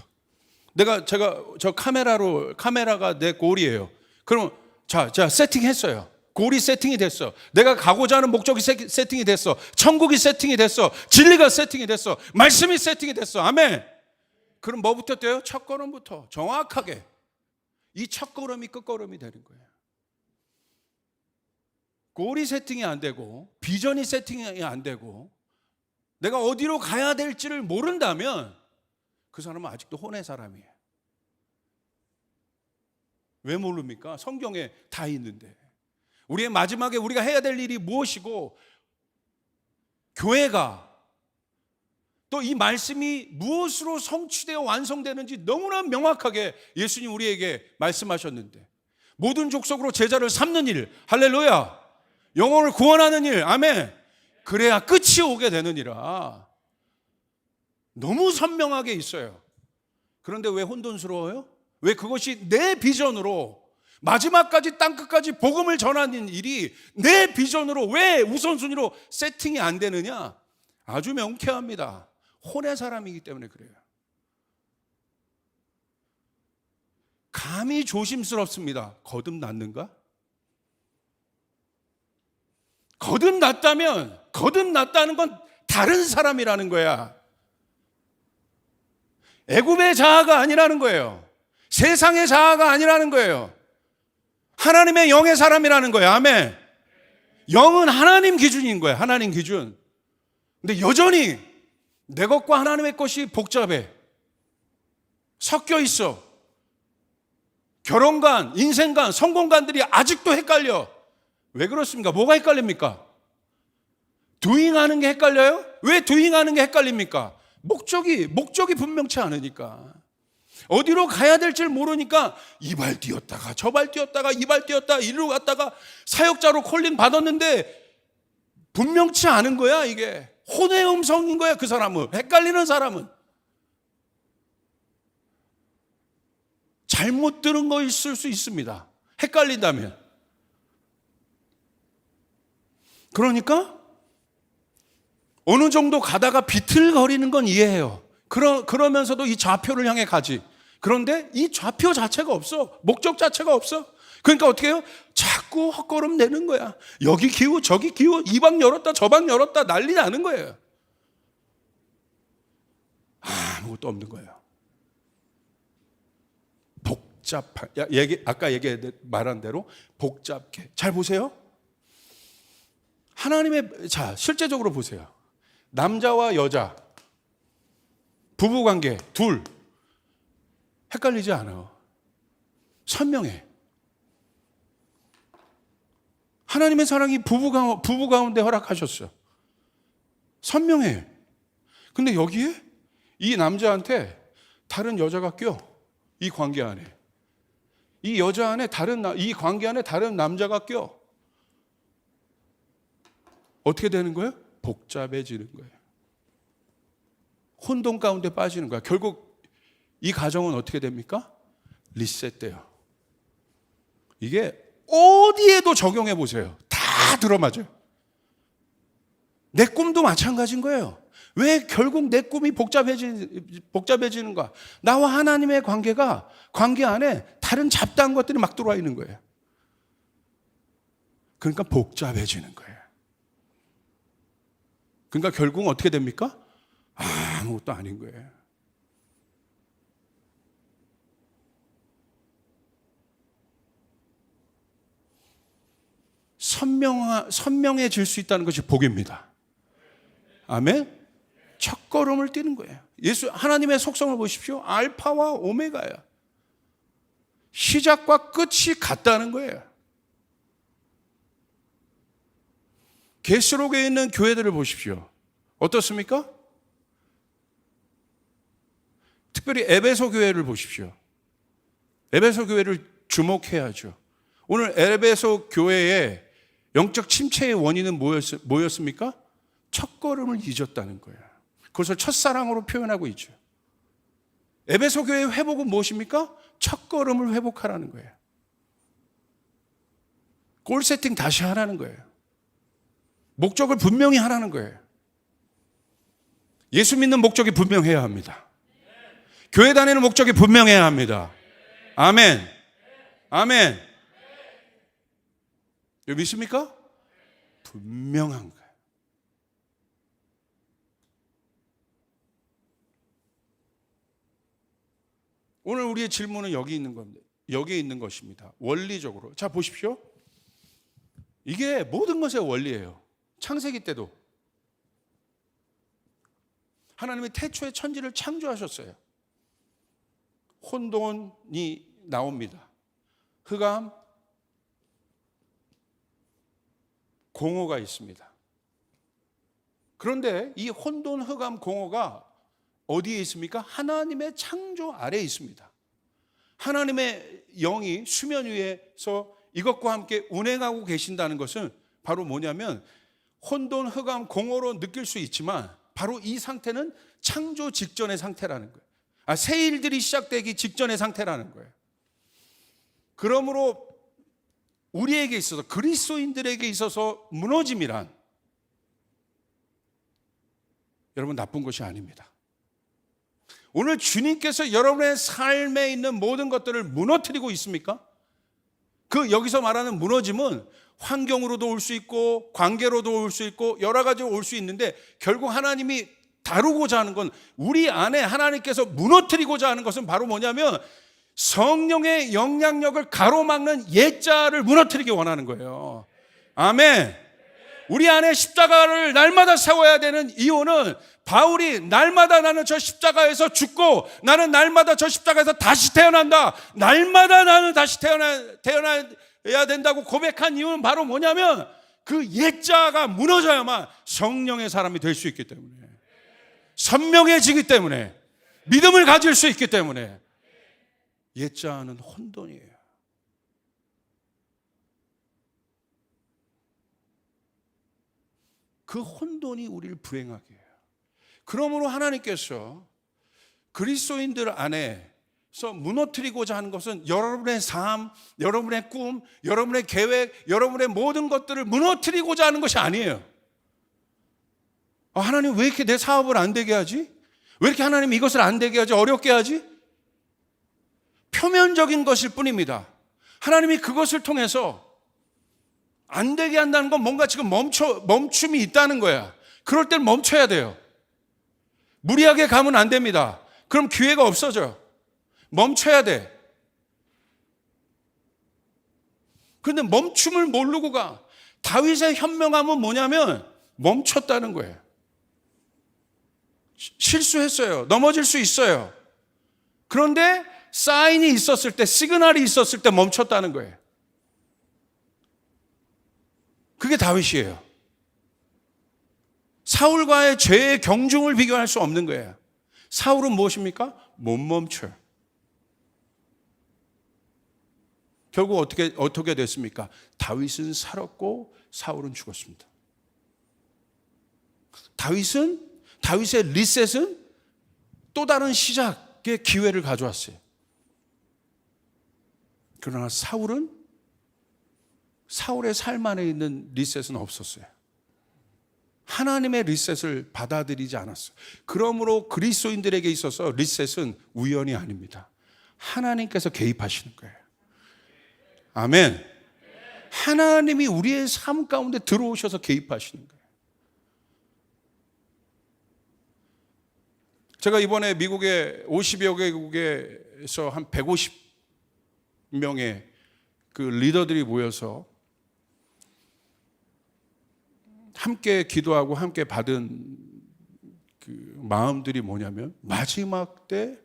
저 카메라가 내 골이에요. 그럼 자 세팅했어요. 골이 세팅이 됐어. 내가 가고자 하는 목적이 세팅이 됐어. 천국이 세팅이 됐어. 진리가 세팅이 됐어. 말씀이 세팅이 됐어. 아멘. 그럼 뭐부터 뛰어요? 첫 걸음부터. 정확하게. 이 첫 걸음이 끝걸음이 되는 거예요. 골이 세팅이 안 되고 비전이 세팅이 안 되고 내가 어디로 가야 될지를 모른다면 그 사람은 아직도 혼의 사람이에요. 왜 모릅니까? 성경에 다 있는데. 우리의 마지막에 우리가 해야 될 일이 무엇이고, 교회가 또 이 말씀이 무엇으로 성취되어 완성되는지 너무나 명확하게 예수님 우리에게 말씀하셨는데, 모든 족속으로 제자를 삼는 일, 할렐루야, 영혼을 구원하는 일, 아멘, 그래야 끝이 오게 되느니라. 너무 선명하게 있어요. 그런데 왜 혼돈스러워요? 왜 그것이 내 비전으로 마지막까지 땅끝까지 복음을 전하는 일이 내 비전으로 왜 우선순위로 세팅이 안 되느냐? 아주 명쾌합니다. 혼의 사람이기 때문에 그래요. 감히 조심스럽습니다. 거듭났는가? 거듭났다는 건 다른 사람이라는 거야. 애굽의 자아가 아니라는 거예요. 세상의 자아가 아니라는 거예요. 하나님의 영의 사람이라는 거예요. 아멘. 영은 하나님 기준인 거예요. 하나님 기준. 근데 여전히 내 것과 하나님의 것이 복잡해. 섞여 있어. 결혼관, 인생관, 성공관들이 아직도 헷갈려. 왜 그렇습니까? 뭐가 헷갈립니까? 도잉하는 게 헷갈려요? 왜 도잉하는 게 헷갈립니까? 목적이 분명치 않으니까. 어디로 가야 될지 모르니까 이 발 뛰었다가 저 발 뛰었다가 이 발 뛰었다가 이리로 갔다가 사역자로 콜링 받았는데 분명치 않은 거야. 이게 혼의 음성인 거야. 그 사람은, 헷갈리는 사람은. 잘못 들은 거 있을 수 있습니다. 헷갈린다면. 그러니까 어느 정도 가다가 비틀거리는 건 이해해요. 그러면서도 이 좌표를 향해 가지. 그런데 이 좌표 자체가 없어. 목적 자체가 없어. 그러니까 어떻게 해요? 자꾸 헛걸음 내는 거야. 여기 기우 저기 기우, 이 방 열었다 저 방 열었다 난리 나는 거예요. 아무것도 없는 거예요. 아까 말한 대로 복잡해. 잘 보세요. 실제적으로 보세요. 남자와 여자, 부부관계 둘 헷갈리지 않아요. 선명해. 하나님의 사랑이 부부 가운데 허락하셨어요. 선명해. 근데 여기에 이 남자한테 다른 여자가 껴. 이 관계 안에. 이 여자 안에 이 관계 안에 다른 남자가 껴. 어떻게 되는 거예요? 복잡해지는 거예요. 혼돈 가운데 빠지는 거야. 결국 이 가정은 어떻게 됩니까? 리셋돼요. 이게 어디에도 적용해 보세요. 다 들어맞아요. 내 꿈도 마찬가지인 거예요. 왜 결국 내 꿈이 복잡해지는가? 나와 하나님의 관계 안에 다른 잡다한 것들이 막 들어와 있는 거예요. 그러니까 복잡해지는 거예요. 그러니까 결국은 어떻게 됩니까? 아무것도 아닌 거예요. 선명해질 수 있다는 것이 복입니다. 아멘? 첫걸음을 띄는 거예요. 하나님의 속성을 보십시오. 알파와 오메가야. 시작과 끝이 같다는 거예요. 게스록에 있는 교회들을 보십시오. 어떻습니까? 특별히 에베소 교회를 보십시오. 에베소 교회를 주목해야죠. 오늘 에베소 교회의 영적 침체의 원인은 뭐였습니까? 첫걸음을 잊었다는 거예요. 그것을 첫사랑으로 표현하고 있죠. 에베소 교회의 회복은 무엇입니까? 첫걸음을 회복하라는 거예요. 골 세팅 다시 하라는 거예요. 목적을 분명히 하라는 거예요. 예수 믿는 목적이 분명해야 합니다. 교회 다니는 목적이 분명해야 합니다. 아멘. 아멘. 이거 믿습니까? 분명한 거예요. 오늘 우리의 질문은 여기 있는 겁니다. 여기에 있는 것입니다. 원리적으로. 자, 보십시오. 이게 모든 것의 원리예요. 창세기 때도 하나님이 태초에 천지를 창조하셨어요. 혼돈이 나옵니다. 흑암, 공허가 있습니다. 그런데 이 혼돈, 흑암, 공허가 어디에 있습니까? 하나님의 창조 아래에 있습니다. 하나님의 영이 수면 위에서 이것과 함께 운행하고 계신다는 것은 바로 뭐냐면 혼돈, 흑암, 공허로 느낄 수 있지만 바로 이 상태는 창조 직전의 상태라는 거예요. 새 일들이 시작되기 직전의 상태라는 거예요. 그러므로 우리에게 있어서, 그리스도인들에게 있어서 무너짐이란 여러분 나쁜 것이 아닙니다. 오늘 주님께서 여러분의 삶에 있는 모든 것들을 무너뜨리고 있습니까? 여기서 말하는 무너짐은 환경으로도 올 수 있고 관계로도 올 수 있고 여러 가지로 올 수 있는데, 결국 하나님이 다루고자 하는 건, 우리 안에 하나님께서 무너뜨리고자 하는 것은 바로 뭐냐면 성령의 영향력을 가로막는 옛자를 무너뜨리기 원하는 거예요. 아멘. 우리 안에 십자가를 날마다 세워야 되는 이유는 바울이 날마다 나는 저 십자가에서 죽고 나는 날마다 저 십자가에서 다시 태어난다, 날마다 나는 다시 태어나야 된다고 고백한 이유는 바로 뭐냐면 그 옛자가 무너져야만 성령의 사람이 될 수 있기 때문에, 선명해지기 때문에, 믿음을 가질 수 있기 때문에. 옛자는 혼돈이에요. 그 혼돈이 우리를 불행하게 해요. 그러므로 하나님께서 그리스도인들 안에서 무너뜨리고자 하는 것은 여러분의 삶, 여러분의 꿈, 여러분의 계획, 여러분의 모든 것들을 무너뜨리고자 하는 것이 아니에요. 하나님 왜 이렇게 내 사업을 안 되게 하지? 왜 이렇게 하나님 이것을 안 되게 하지? 어렵게 하지? 표면적인 것일 뿐입니다. 하나님이 그것을 통해서 안 되게 한다는 건 뭔가 지금 멈춤이 있다는 거야. 그럴 땐 멈춰야 돼요. 무리하게 가면 안 됩니다. 그럼 기회가 없어져요. 멈춰야 돼. 그런데 멈춤을 모르고 가. 다윗의 현명함은 뭐냐면 멈췄다는 거예요. 실수했어요. 넘어질 수 있어요. 그런데 사인이 있었을 때, 시그널이 있었을 때 멈췄다는 거예요. 그게 다윗이에요. 사울과의 죄의 경중을 비교할 수 없는 거예요. 사울은 무엇입니까? 못 멈춰요. 결국 어떻게 됐습니까? 다윗은 살았고 사울은 죽었습니다. 다윗의 리셋은 또 다른 시작의 기회를 가져왔어요. 그러나 사울의 삶 안에 있는 리셋은 없었어요. 하나님의 리셋을 받아들이지 않았어요. 그러므로 그리스도인들에게 있어서 리셋은 우연이 아닙니다. 하나님께서 개입하시는 거예요. 아멘. 하나님이 우리의 삶 가운데 들어오셔서 개입하시는 거예요. 제가 이번에 미국의 50여 개국에서 한 150명의 그 리더들이 모여서 함께 기도하고 함께 받은 그 마음들이 뭐냐면 마지막 때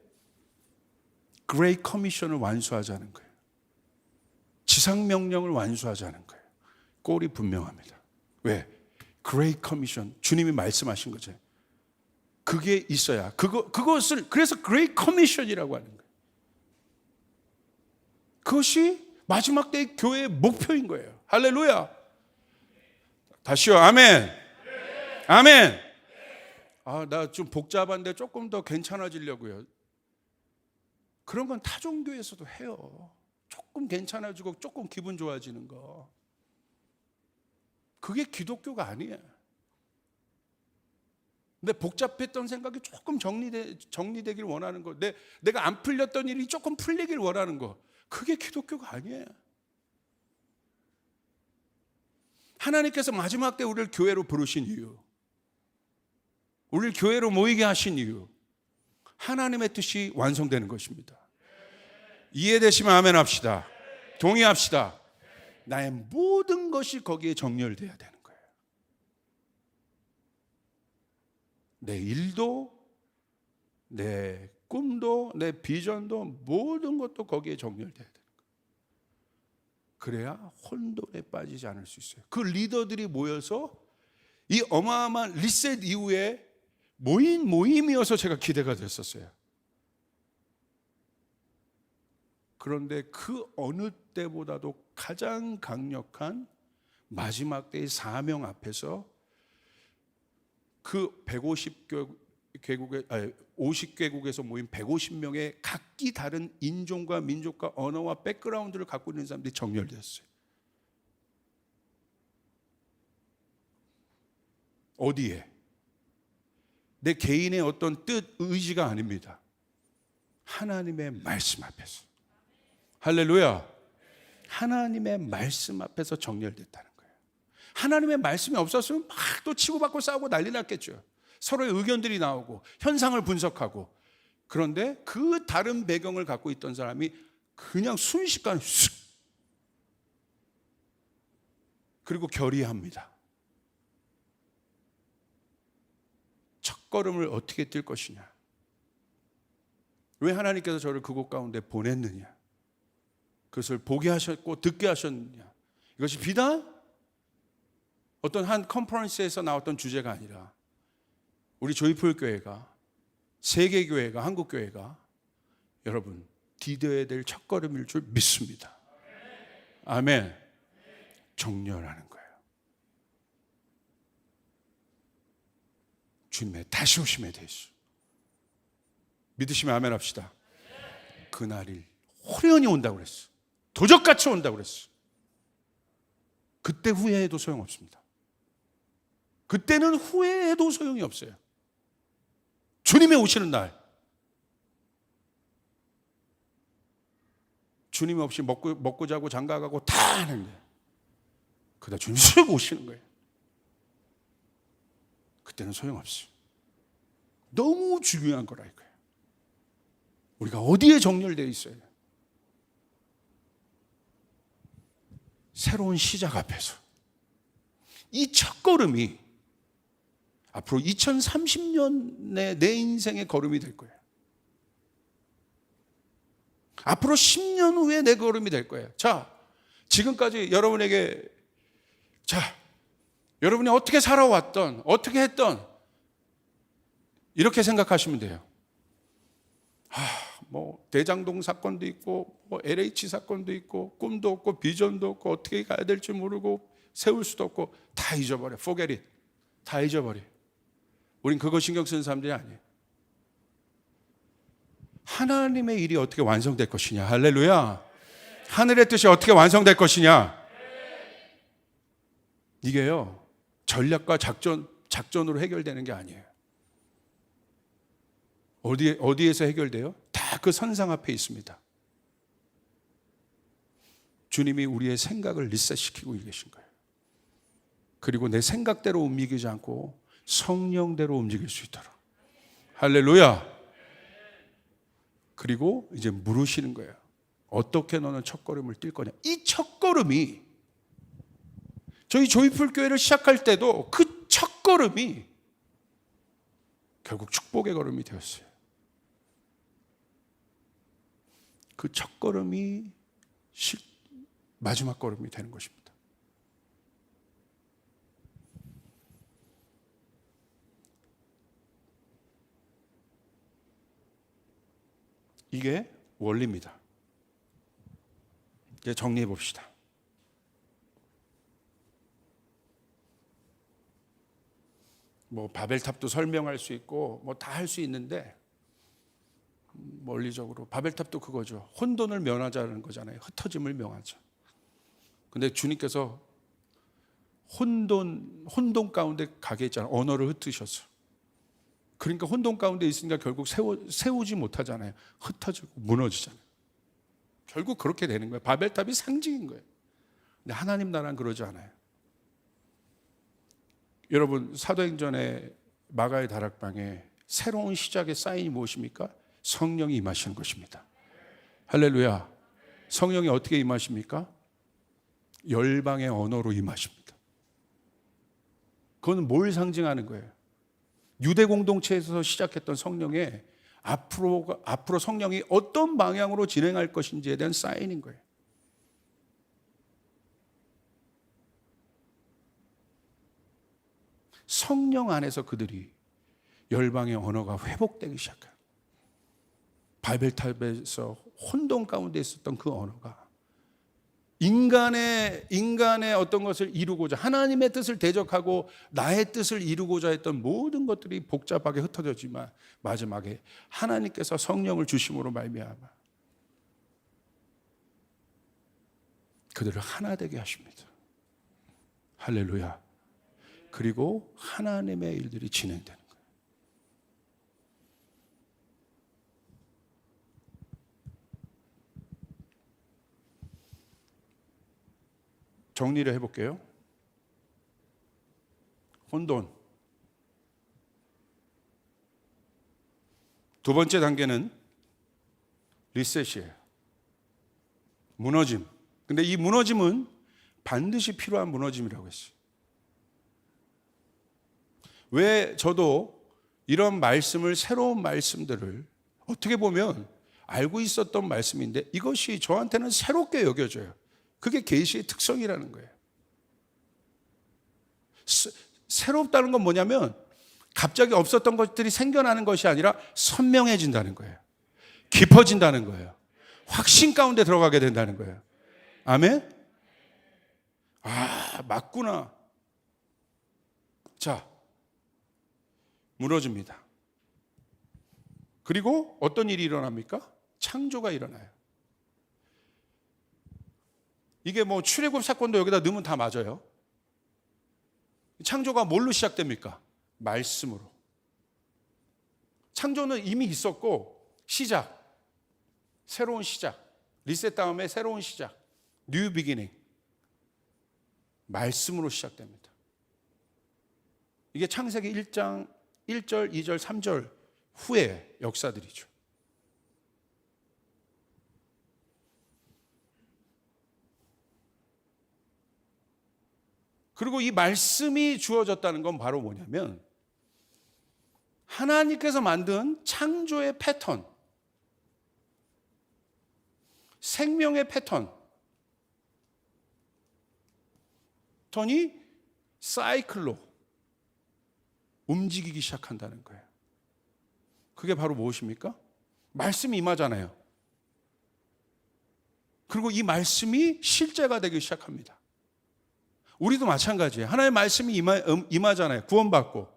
그레이 커미션을 완수하자는 거예요. 지상명령을 완수하자는 거예요. 꼴이 분명합니다. 왜? 그레이 커미션, 주님이 말씀하신 거죠. 그게 있어야 그것을 그래서 그레이 커미션이라고 하는 거예요. 그것이 마지막 때의 교회의 목표인 거예요. 할렐루야. 다시요. 아멘. 아멘. 나 좀 복잡한데 조금 더 괜찮아지려고요. 그런 건 타종교에서도 해요. 조금 괜찮아지고 조금 기분 좋아지는 거. 그게 기독교가 아니에요. 근데 복잡했던 생각이 조금 정리되길 원하는 거, 내가 안 풀렸던 일이 조금 풀리길 원하는 거, 그게 기독교가 아니에요. 하나님께서 마지막 때 우리를 교회로 부르신 이유, 우리를 교회로 모이게 하신 이유, 하나님의 뜻이 완성되는 것입니다. 이해되시면 아멘 합시다. 동의합시다. 나의 모든 것이 거기에 정렬돼야 되는 거예요. 내 일도, 내 꿈도, 내 비전도, 모든 것도 거기에 정렬돼야 되는 거예요. 그래야 혼돈에 빠지지 않을 수 있어요. 그 리더들이 모여서 이 어마어마한 리셋 이후에 모인 모임이어서 제가 기대가 됐었어요. 그런데 그 어느 때보다도 가장 강력한 마지막 때의 사명 앞에서 그 50개국에서 모인 150명의 각기 다른 인종과 민족과 언어와 백그라운드를 갖고 있는 사람들이 정렬되었어요. 어디에? 내 개인의 어떤 뜻, 의지가 아닙니다. 하나님의 말씀 앞에서. 할렐루야. 하나님의 말씀 앞에서 정렬됐다는 거예요. 하나님의 말씀이 없었으면 막 또 치고받고 싸우고 난리 났겠죠. 서로의 의견들이 나오고 현상을 분석하고. 그런데 그 다른 배경을 갖고 있던 사람이 그냥 순식간에 쑥, 그리고 결의합니다. 첫걸음을 어떻게 뛸 것이냐. 왜 하나님께서 저를 그곳 가운데 보냈느냐. 그것을 보게 하셨고 듣게 하셨느냐. 이것이 비단 어떤 한 컨퍼런스에서 나왔던 주제가 아니라 우리 조이풀 교회가, 세계교회가, 한국교회가 여러분 디뎌야 될 첫걸음일 줄 믿습니다. 아멘. 정렬하는 거예요. 주님의 다시 오심에 대해서 믿으시면 아멘 합시다. 그날이 호련히 온다고 그랬어. 도적같이 온다고 그랬어. 그때 후회해도 소용없습니다. 그때는 후회해도 소용이 없어요. 주님의 오시는 날, 주님이 없이 먹고 자고 장가가고 다 하는데 그다 주님이 쑥 오시는 거예요. 그때는 소용없어요. 너무 중요한 거라 이거예요. 우리가 어디에 정렬되어 있어요? 새로운 시작 앞에서 이 첫걸음이 앞으로 2030년의 내 인생의 걸음이 될 거예요. 앞으로 10년 후에 내 걸음이 될 거예요. 자, 지금까지 여러분에게 여러분이 어떻게 살아왔던, 어떻게 했던 이렇게 생각하시면 돼요. 대장동 사건도 있고 LH 사건도 있고 꿈도 없고 비전도 없고 어떻게 가야 될지 모르고 세울 수도 없고 다 잊어버려. Forget it. 다 잊어버려. 우린 그거 신경 쓰는 사람들이 아니에요. 하나님의 일이 어떻게 완성될 것이냐. 할렐루야. 하늘의 뜻이 어떻게 완성될 것이냐. 이게요, 전략과 작전으로 해결되는 게 아니에요. 어디에서 해결돼요? 다 그 선상 앞에 있습니다. 주님이 우리의 생각을 리셋시키고 계신 거예요. 그리고 내 생각대로 움직이지 않고 성령대로 움직일 수 있도록. 할렐루야. 그리고 이제 물으시는 거예요. 어떻게 너는 첫걸음을 뛸 거냐. 이 첫걸음이 저희 조이풀 교회를 시작할 때도 그 첫걸음이 결국 축복의 걸음이 되었어요. 그 첫 걸음이 마지막 걸음이 되는 것입니다. 이게 원리입니다. 이제 정리해 봅시다. 뭐 바벨탑도 설명할 수 있고 뭐 다 할 수 있는데 원리적으로 바벨탑도 그거죠. 혼돈을 면하자는 거잖아요. 흩어짐을 명하자. 근데 주님께서 혼돈 가운데 가게 했잖아요. 언어를 흩으셔서. 그러니까 혼돈 가운데 있으니까 결국 세우지 못하잖아요. 흩어지고 무너지잖아요. 결국 그렇게 되는 거예요. 바벨탑이 상징인 거예요. 근데 하나님 나라는 그러지 않아요. 여러분, 사도행전의 마가의 다락방에 새로운 시작의 사인이 무엇입니까? 성령이 임하시는 것입니다. 할렐루야. 성령이 어떻게 임하십니까? 열방의 언어로 임하십니다. 그건 뭘 상징하는 거예요? 유대 공동체에서 시작했던 성령의 앞으로 성령이 어떤 방향으로 진행할 것인지에 대한 사인인 거예요. 성령 안에서 그들이 열방의 언어가 회복되기 시작해요. 바벨탑에서 혼돈 가운데 있었던 그 언어가 인간의 어떤 것을 이루고자, 하나님의 뜻을 대적하고 나의 뜻을 이루고자 했던 모든 것들이 복잡하게 흩어졌지만 마지막에 하나님께서 성령을 주심으로 말미암아 그들을 하나 되게 하십니다. 할렐루야. 그리고 하나님의 일들이 진행되는 거예요. 정리를 해볼게요. 혼돈. 두 번째 단계는 리셋이에요. 무너짐. 근데 이 무너짐은 반드시 필요한 무너짐이라고 했어요. 왜 저도 이런 말씀을, 새로운 말씀들을 어떻게 보면 알고 있었던 말씀인데 이것이 저한테는 새롭게 여겨져요. 그게 계시의 특성이라는 거예요. 새롭다는 건 뭐냐면 갑자기 없었던 것들이 생겨나는 것이 아니라 선명해진다는 거예요. 깊어진다는 거예요. 확신 가운데 들어가게 된다는 거예요. 아멘? 아, 맞구나. 자, 무너집니다. 그리고 어떤 일이 일어납니까? 창조가 일어나요. 이게 뭐 출애굽 사건도 여기다 넣으면 다 맞아요. 창조가 뭘로 시작됩니까? 말씀으로. 창조는 이미 있었고 시작, 새로운 시작, 리셋 다음에 새로운 시작, 뉴 비기닝, 말씀으로 시작됩니다. 이게 창세기 1장 1절, 2절, 3절 후의 역사들이죠. 그리고 이 말씀이 주어졌다는 건 바로 뭐냐면 하나님께서 만든 창조의 패턴, 생명의 패턴이 사이클로 움직이기 시작한다는 거예요. 그게 바로 무엇입니까? 말씀이 임하잖아요. 그리고 이 말씀이 실제가 되기 시작합니다. 우리도 마찬가지예요. 하나님의 말씀이 임하잖아요. 구원받고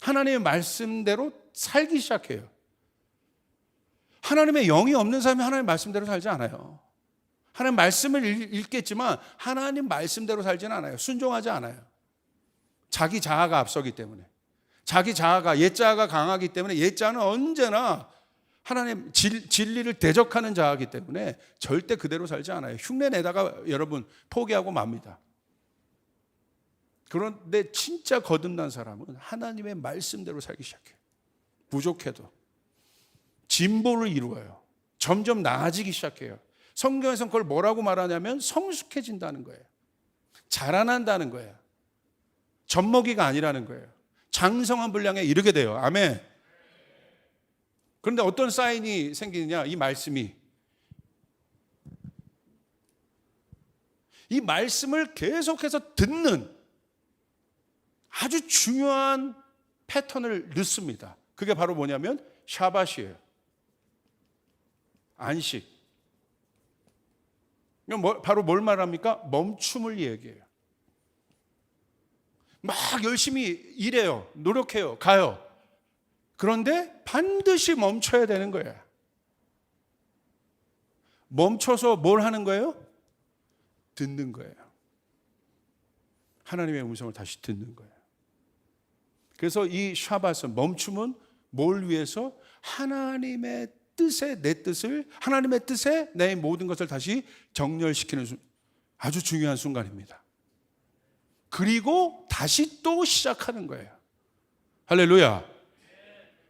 하나님의 말씀대로 살기 시작해요. 하나님의 영이 없는 사람이 하나님의 말씀대로 살지 않아요. 하나님 말씀을 읽겠지만 하나님 말씀대로 살지는 않아요. 순종하지 않아요. 자기 자아가 앞서기 때문에, 자기 자아가, 옛자아가 강하기 때문에, 옛자아는 언제나 하나님 진리를 대적하는 자아이기 때문에 절대 그대로 살지 않아요. 흉내 내다가 여러분 포기하고 맙니다. 그런데 진짜 거듭난 사람은 하나님의 말씀대로 살기 시작해요. 부족해도 진보를 이루어요. 점점 나아지기 시작해요. 성경에서 그걸 뭐라고 말하냐면 성숙해진다는 거예요. 자라난다는 거예요. 젖먹이가 아니라는 거예요. 장성한 분량에 이르게 돼요. 아멘. 그런데 어떤 사인이 생기느냐? 이 말씀이, 이 말씀을 계속해서 듣는 아주 중요한 패턴을 넣습니다. 그게 바로 뭐냐면 샤밧이에요. 안식. 바로 뭘 말합니까? 멈춤을 얘기해요. 막 열심히 일해요. 노력해요. 가요. 그런데 반드시 멈춰야 되는 거예요. 멈춰서 뭘 하는 거예요? 듣는 거예요. 하나님의 음성을 다시 듣는 거예요. 그래서 이 샤밧은, 멈춤은 뭘 위해서? 하나님의 뜻에 내 뜻을, 하나님의 뜻에 내 모든 것을 다시 정렬시키는 아주 중요한 순간입니다. 그리고 다시 또 시작하는 거예요. 할렐루야.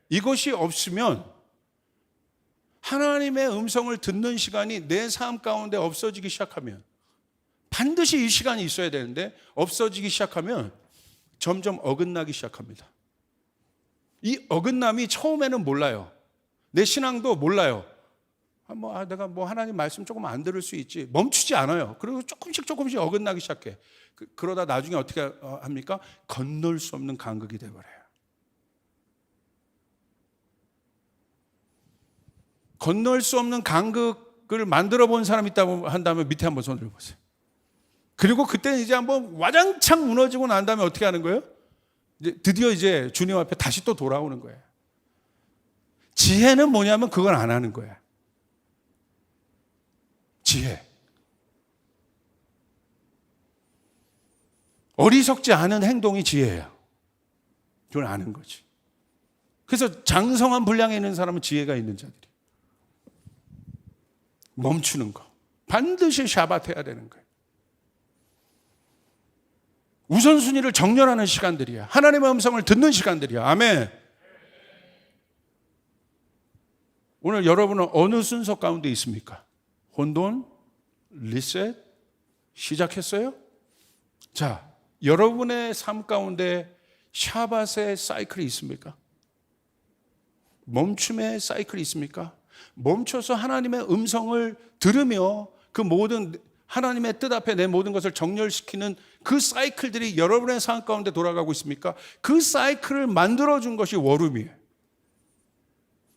이것이 없으면, 하나님의 음성을 듣는 시간이 내 삶 가운데 없어지기 시작하면, 반드시 이 시간이 있어야 되는데 없어지기 시작하면 점점 어긋나기 시작합니다. 이 어긋남이 처음에는 몰라요. 내 신앙도 몰라요. 내가 하나님 말씀 조금 안 들을 수 있지. 멈추지 않아요. 그리고 조금씩 어긋나기 시작해. 그러다 나중에 어떻게 합니까? 건널 수 없는 간극이 되어버려요. 건널 수 없는 간극을 만들어 본 사람이 있다고 한다면 밑에 한번 손을 보세요. 그리고 그때는 이제 한번 와장창 무너지고 난 다음에 어떻게 하는 거예요? 드디어 이제 주님 앞에 다시 또 돌아오는 거예요. 지혜는 뭐냐면 그건 안 하는 거예요. 지혜. 어리석지 않은 행동이 지혜예요. 그걸 아는 거지. 그래서 장성한 분량에 있는 사람은 지혜가 있는 자들이. 멈추는 거. 반드시 샤밧 해야 되는 거예요. 우선순위를 정렬하는 시간들이야. 하나님의 음성을 듣는 시간들이야. 아멘. 오늘 여러분은 어느 순서 가운데 있습니까? 혼돈, 리셋, 시작했어요? 자, 여러분의 삶 가운데 샤밧의 사이클이 있습니까? 멈춤의 사이클이 있습니까? 멈춰서 하나님의 음성을 들으며 그 모든 하나님의 뜻 앞에 내 모든 것을 정렬시키는 그 사이클들이 여러분의 삶 가운데 돌아가고 있습니까? 그 사이클을 만들어준 것이 워룸이에요.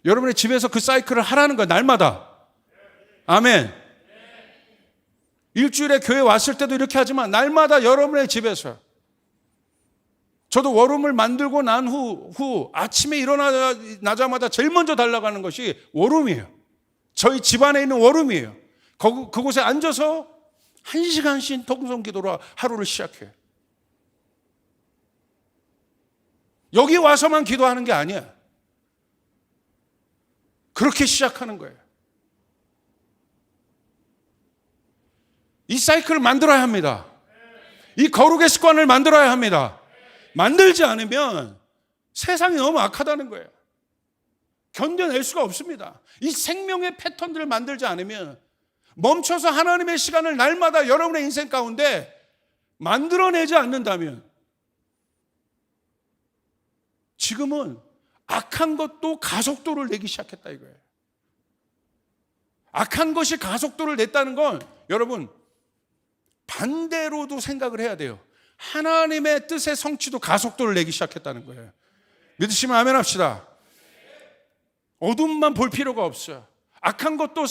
여러분의 집에서 그 사이클을 하라는 거예요. 날마다. 아멘. 일주일에 교회 왔을 때도 이렇게 하지만 날마다 여러분의 집에서. 저도 워룸을 만들고 난 후 아침에 일어나자마자 제일 먼저 달려가는 것이 워룸이에요. 저희 집안에 있는 워룸이에요. 그곳에 앉아서 1시간씩 통성 기도로 하루를 시작해요. 여기 와서만 기도하는 게 아니야. 그렇게 시작하는 거예요. 이 사이클을 만들어야 합니다. 이 거룩의 습관을 만들어야 합니다. 만들지 않으면 세상이 너무 악하다는 거예요. 견뎌낼 수가 없습니다. 이 생명의 패턴들을 만들지 않으면, 멈춰서 하나님의 시간을 날마다 여러분의 인생 가운데 만들어내지 않는다면, 지금은 악한 것도 가속도를 내기 시작했다 이거예요. 악한 것이 가속도를 냈다는 건 여러분 반대로도 생각을 해야 돼요. 하나님의 뜻의 성취도 가속도를 내기 시작했다는 거예요. 믿으시면 아멘 합시다. 어둠만 볼 필요가 없어요. 악한 것도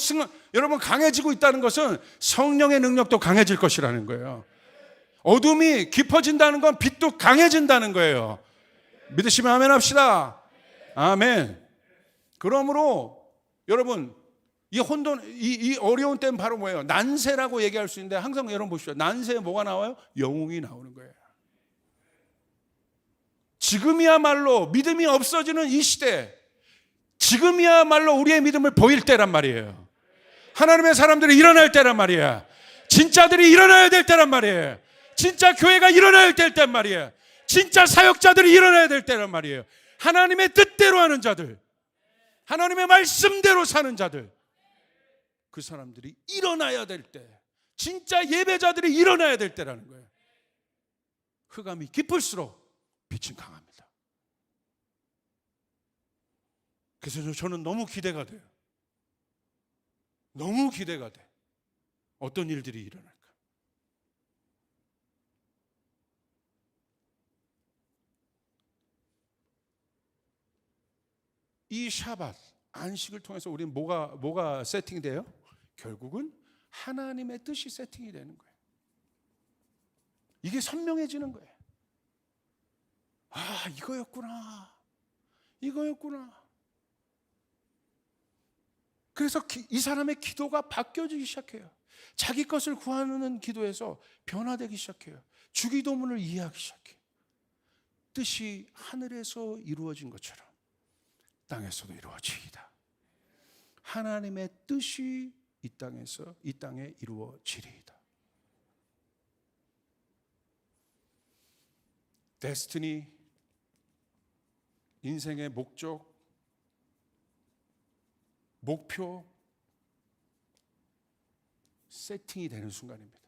여러분 강해지고 있다는 것은 성령의 능력도 강해질 것이라는 거예요. 어둠이 깊어진다는 건 빛도 강해진다는 거예요. 믿으시면 아멘 합시다. 아멘. 그러므로 여러분 이 혼돈, 이 어려운 때는 바로 뭐예요? 난세라고 얘기할 수 있는데, 항상 여러분 보시죠. 난세에 뭐가 나와요? 영웅이 나오는 거예요. 지금이야말로 믿음이 없어지는 이 시대, 지금이야말로 우리의 믿음을 보일 때란 말이에요. 하나님의 사람들이 일어날 때란 말이에요. 진짜들이 일어나야 될 때란 말이에요. 진짜 교회가 일어나야 될 때란 말이에요. 진짜 사역자들이 일어나야 될 때란 말이에요. 하나님의 뜻대로 하는 자들, 하나님의 말씀대로 사는 자들, 그 사람들이 일어나야 될 때, 진짜 예배자들이 일어나야 될 때라는 거예요. 흑암이 깊을수록 빛은 강합니다. 그래서 저는 너무 기대가 돼요. 너무 기대가 돼. 어떤 일들이 일어날까? 이 샤밧, 안식을 통해서 우리는 뭐가 세팅돼요? 결국은 하나님의 뜻이 세팅이 되는 거예요. 이게 선명해지는 거예요. 아, 이거였구나. 그래서 이 사람의 기도가 바뀌어지기 시작해요. 자기 것을 구하는 기도에서 변화되기 시작해요. 주기도문을 이해하기 시작해요. 뜻이 하늘에서 이루어진 것처럼 땅에서도 이루어지이다. 하나님의 뜻이 이 땅에 이루어지리이다. 데스티니, 인생의 목적, 목표 세팅이 되는 순간입니다.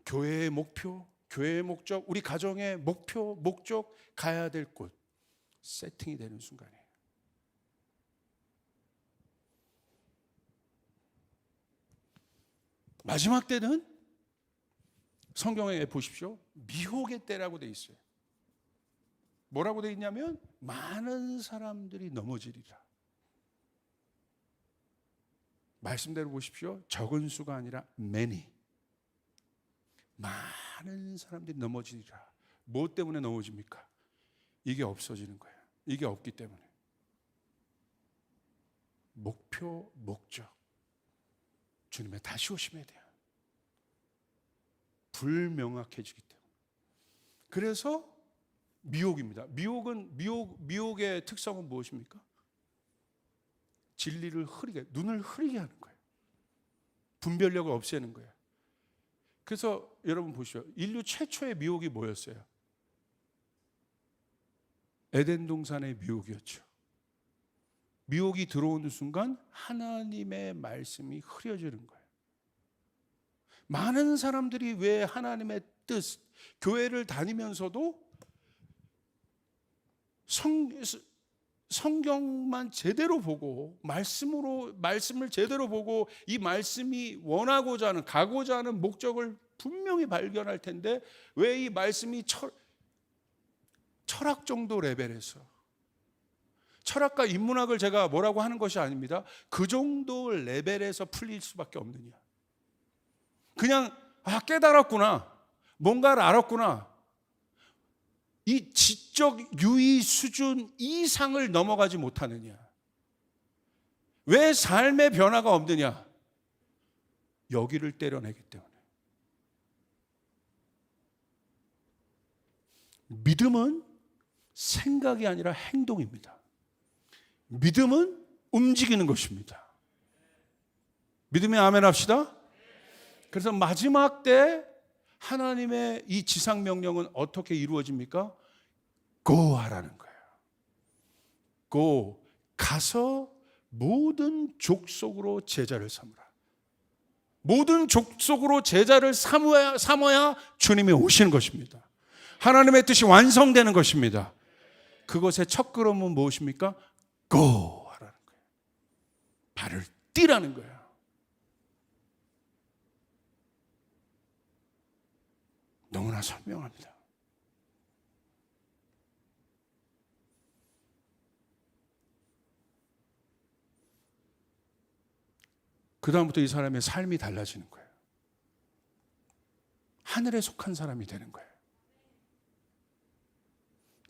교회의 목표, 교회의 목적, 우리 가정의 목표, 목적, 가야 될 곳 세팅이 되는 순간이에요. 마지막 때는 성경에 보십시오. 미혹의 때라고 돼 있어요. 뭐라고 돼 있냐면 많은 사람들이 넘어지리라. 말씀대로 보십시오. 적은 수가 아니라 many. 많은 사람들이 넘어지리라. 뭐 때문에 넘어집니까? 이게 없어지는 거예요. 이게 없기 때문에. 목표, 목적. 주님의 다시 오심에 대한 불명확해지기 때문에. 그래서 미혹입니다. 미혹의 특성은 무엇입니까? 진리를 눈을 흐리게 하는 거예요. 분별력을 없애는 거예요. 그래서 여러분 보시죠. 인류 최초의 미혹이 뭐였어요? 에덴 동산의 미혹이었죠. 미혹이 들어오는 순간 하나님의 말씀이 흐려지는 거예요. 많은 사람들이 왜 하나님의 뜻, 교회를 다니면서도 성경만 제대로 보고 말씀을 제대로 보고 이 말씀이 원하고자 하는 가고자 하는 목적을 분명히 발견할 텐데 왜 이 말씀이 철학 정도 레벨에서 철학과 인문학을 제가 뭐라고 하는 것이 아닙니다. 그 정도 레벨에서 풀릴 수밖에 없느냐. 그냥 깨달았구나. 뭔가를 알았구나. 이 지적 유의 수준 이상을 넘어가지 못하느냐. 왜 삶의 변화가 없느냐. 여기를 때려내기 때문에. 믿음은 생각이 아니라 행동입니다. 믿음은 움직이는 것입니다. 믿음에 아멘 합시다. 그래서 마지막 때 하나님의 이 지상 명령은 어떻게 이루어집니까? Go 하라는 거예요. Go, 가서 모든 족속으로 제자를 삼으라. 모든 족속으로 제자를 삼아야 주님이 오시는 것입니다. 하나님의 뜻이 완성되는 것입니다. 그것의 첫 걸음은 무엇입니까? Go 하라는 거예요. 발을 띄라는 거예요. 너무나 선명합니다. 그 다음부터 이 사람의 삶이 달라지는 거예요. 하늘에 속한 사람이 되는 거예요.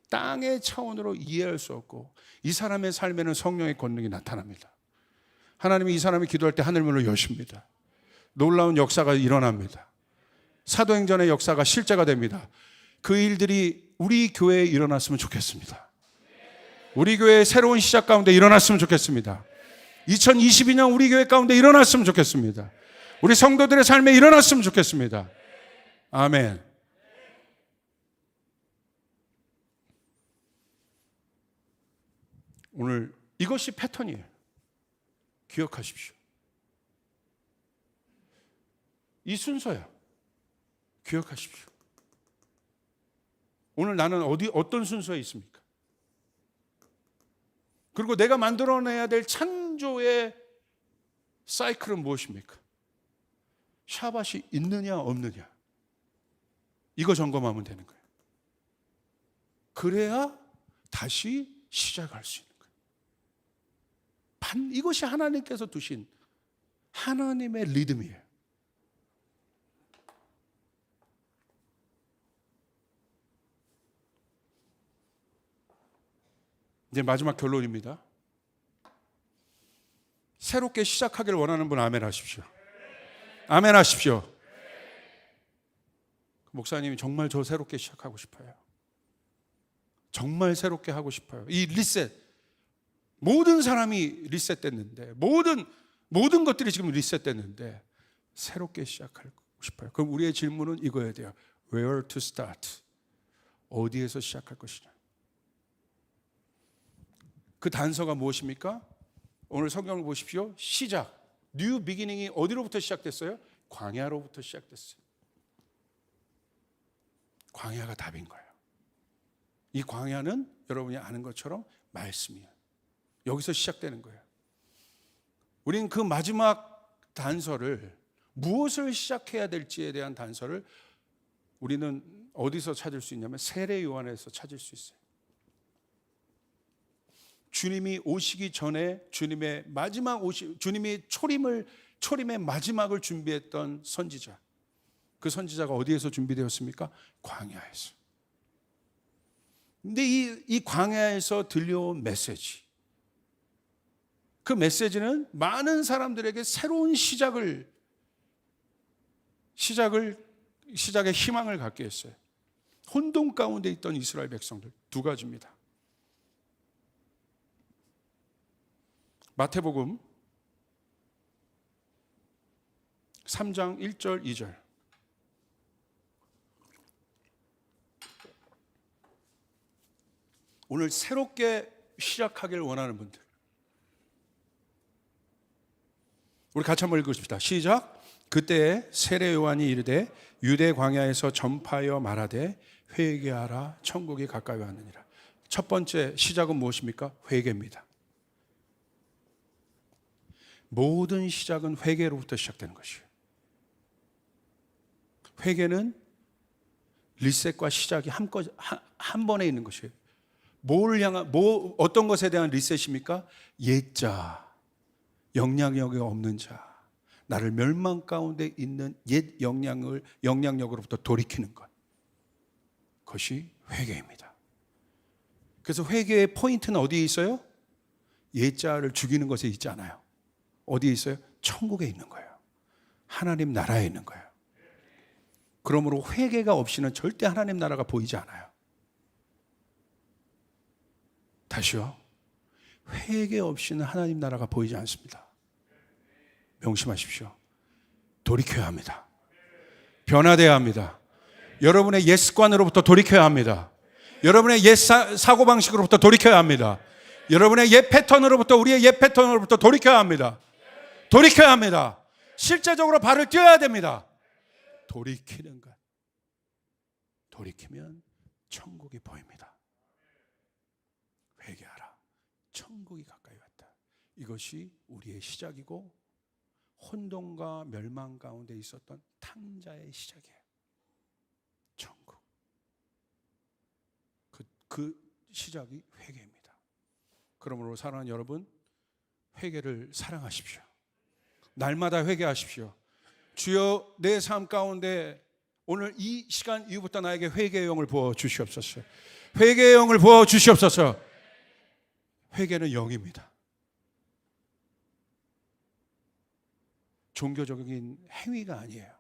땅의 차원으로 이해할 수 없고 이 사람의 삶에는 성령의 권능이 나타납니다. 하나님이 이 사람이 기도할 때 하늘문을 여십니다. 놀라운 역사가 일어납니다. 사도행전의 역사가 실제가 됩니다. 그 일들이 우리 교회에 일어났으면 좋겠습니다. 우리 교회의 새로운 시작 가운데 일어났으면 좋겠습니다. 2022년 우리 교회 가운데 일어났으면 좋겠습니다. 우리 성도들의 삶에 일어났으면 좋겠습니다. 아멘. 오늘 이것이 패턴이에요. 기억하십시오. 이 순서야. 기억하십시오. 오늘 나는 어떤 순서에 있습니까? 그리고 내가 만들어내야 될 창조의 사이클은 무엇입니까? 샤밧이 있느냐 없느냐, 이거 점검하면 되는 거예요. 그래야 다시 시작할 수 있는 거예요. 이것이 하나님께서 두신 하나님의 리듬이에요. 이제 마지막 결론입니다. 새롭게 시작하길 원하는 분 아멘 하십시오. 아멘 하십시오. 목사님이 정말 저 새롭게 시작하고 싶어요. 정말 새롭게 하고 싶어요. 이 리셋, 모든 사람이 리셋됐는데, 모든 것들이 지금 리셋됐는데 새롭게 시작하고 싶어요. 그럼 우리의 질문은 이거여야 돼요. Where to start? 어디에서 시작할 것이냐? 그 단서가 무엇입니까? 오늘 성경을 보십시오. 시작, 뉴 비기닝이 어디로부터 시작됐어요? 광야로부터 시작됐어요. 광야가 답인 거예요. 이 광야는 여러분이 아는 것처럼 말씀이에요. 여기서 시작되는 거예요. 우리는 그 마지막 단서를, 무엇을 시작해야 될지에 대한 단서를 우리는 어디서 찾을 수 있냐면 세례 요한에서 찾을 수 있어요. 주님이 오시기 전에 주님의 초림의 마지막을 준비했던 선지자, 그 선지자가 어디에서 준비되었습니까? 광야에서. 근데 이 광야에서 들려온 메시지, 그 메시지는 많은 사람들에게 새로운 시작의 희망을 갖게 했어요. 혼돈 가운데 있던 이스라엘 백성들, 두 가지입니다. 마태복음 3장 1절 2절. 오늘 새롭게 시작하길 원하는 분들, 우리 같이 한번 읽으십시다. 시작. 그때 세례 요한이 이르되 유대 광야에서 전파하여 말하되 회개하라, 천국이 가까이 왔느니라. 첫 번째 시작은 무엇입니까? 회개입니다. 모든 시작은 회개로부터 시작되는 것이에요. 회개는 리셋과 시작이 한 번에 있는 것이에요. 어떤 것에 대한 리셋입니까? 옛자, 영향력이 없는 자, 나를 멸망 가운데 있는 옛 영향력으로부터 돌이키는 것, 그것이 회개입니다. 그래서 회개의 포인트는 어디에 있어요? 옛자를 죽이는 것에 있지 않아요. 어디에 있어요? 천국에 있는 거예요. 하나님 나라에 있는 거예요. 그러므로 회개가 없이는 절대 하나님 나라가 보이지 않아요. 다시요. 회개 없이는 하나님 나라가 보이지 않습니다. 명심하십시오. 돌이켜야 합니다. 변화되어야 합니다. 여러분의 옛 습관으로부터 돌이켜야 합니다. 여러분의 옛 사고방식으로부터 돌이켜야 합니다. 여러분의 옛 패턴으로부터, 우리의 옛 패턴으로부터 돌이켜야 합니다. 돌이켜야 합니다. 실제적으로 발을 떼어야 됩니다. 돌이키는 것. 돌이키면 천국이 보입니다. 회개하라, 천국이 가까이 왔다. 이것이 우리의 시작이고 혼돈과 멸망 가운데 있었던 탕자의 시작이에요. 천국. 그 시작이 회개입니다. 그러므로 사랑하는 여러분, 회개를 사랑하십시오. 날마다 회개하십시오. 주여, 내 삶 가운데 오늘 이 시간 이후부터 나에게 회개의 영을 부어 주시옵소서. 회개의 영을 부어 주시옵소서. 회개는 영입니다. 종교적인 행위가 아니에요.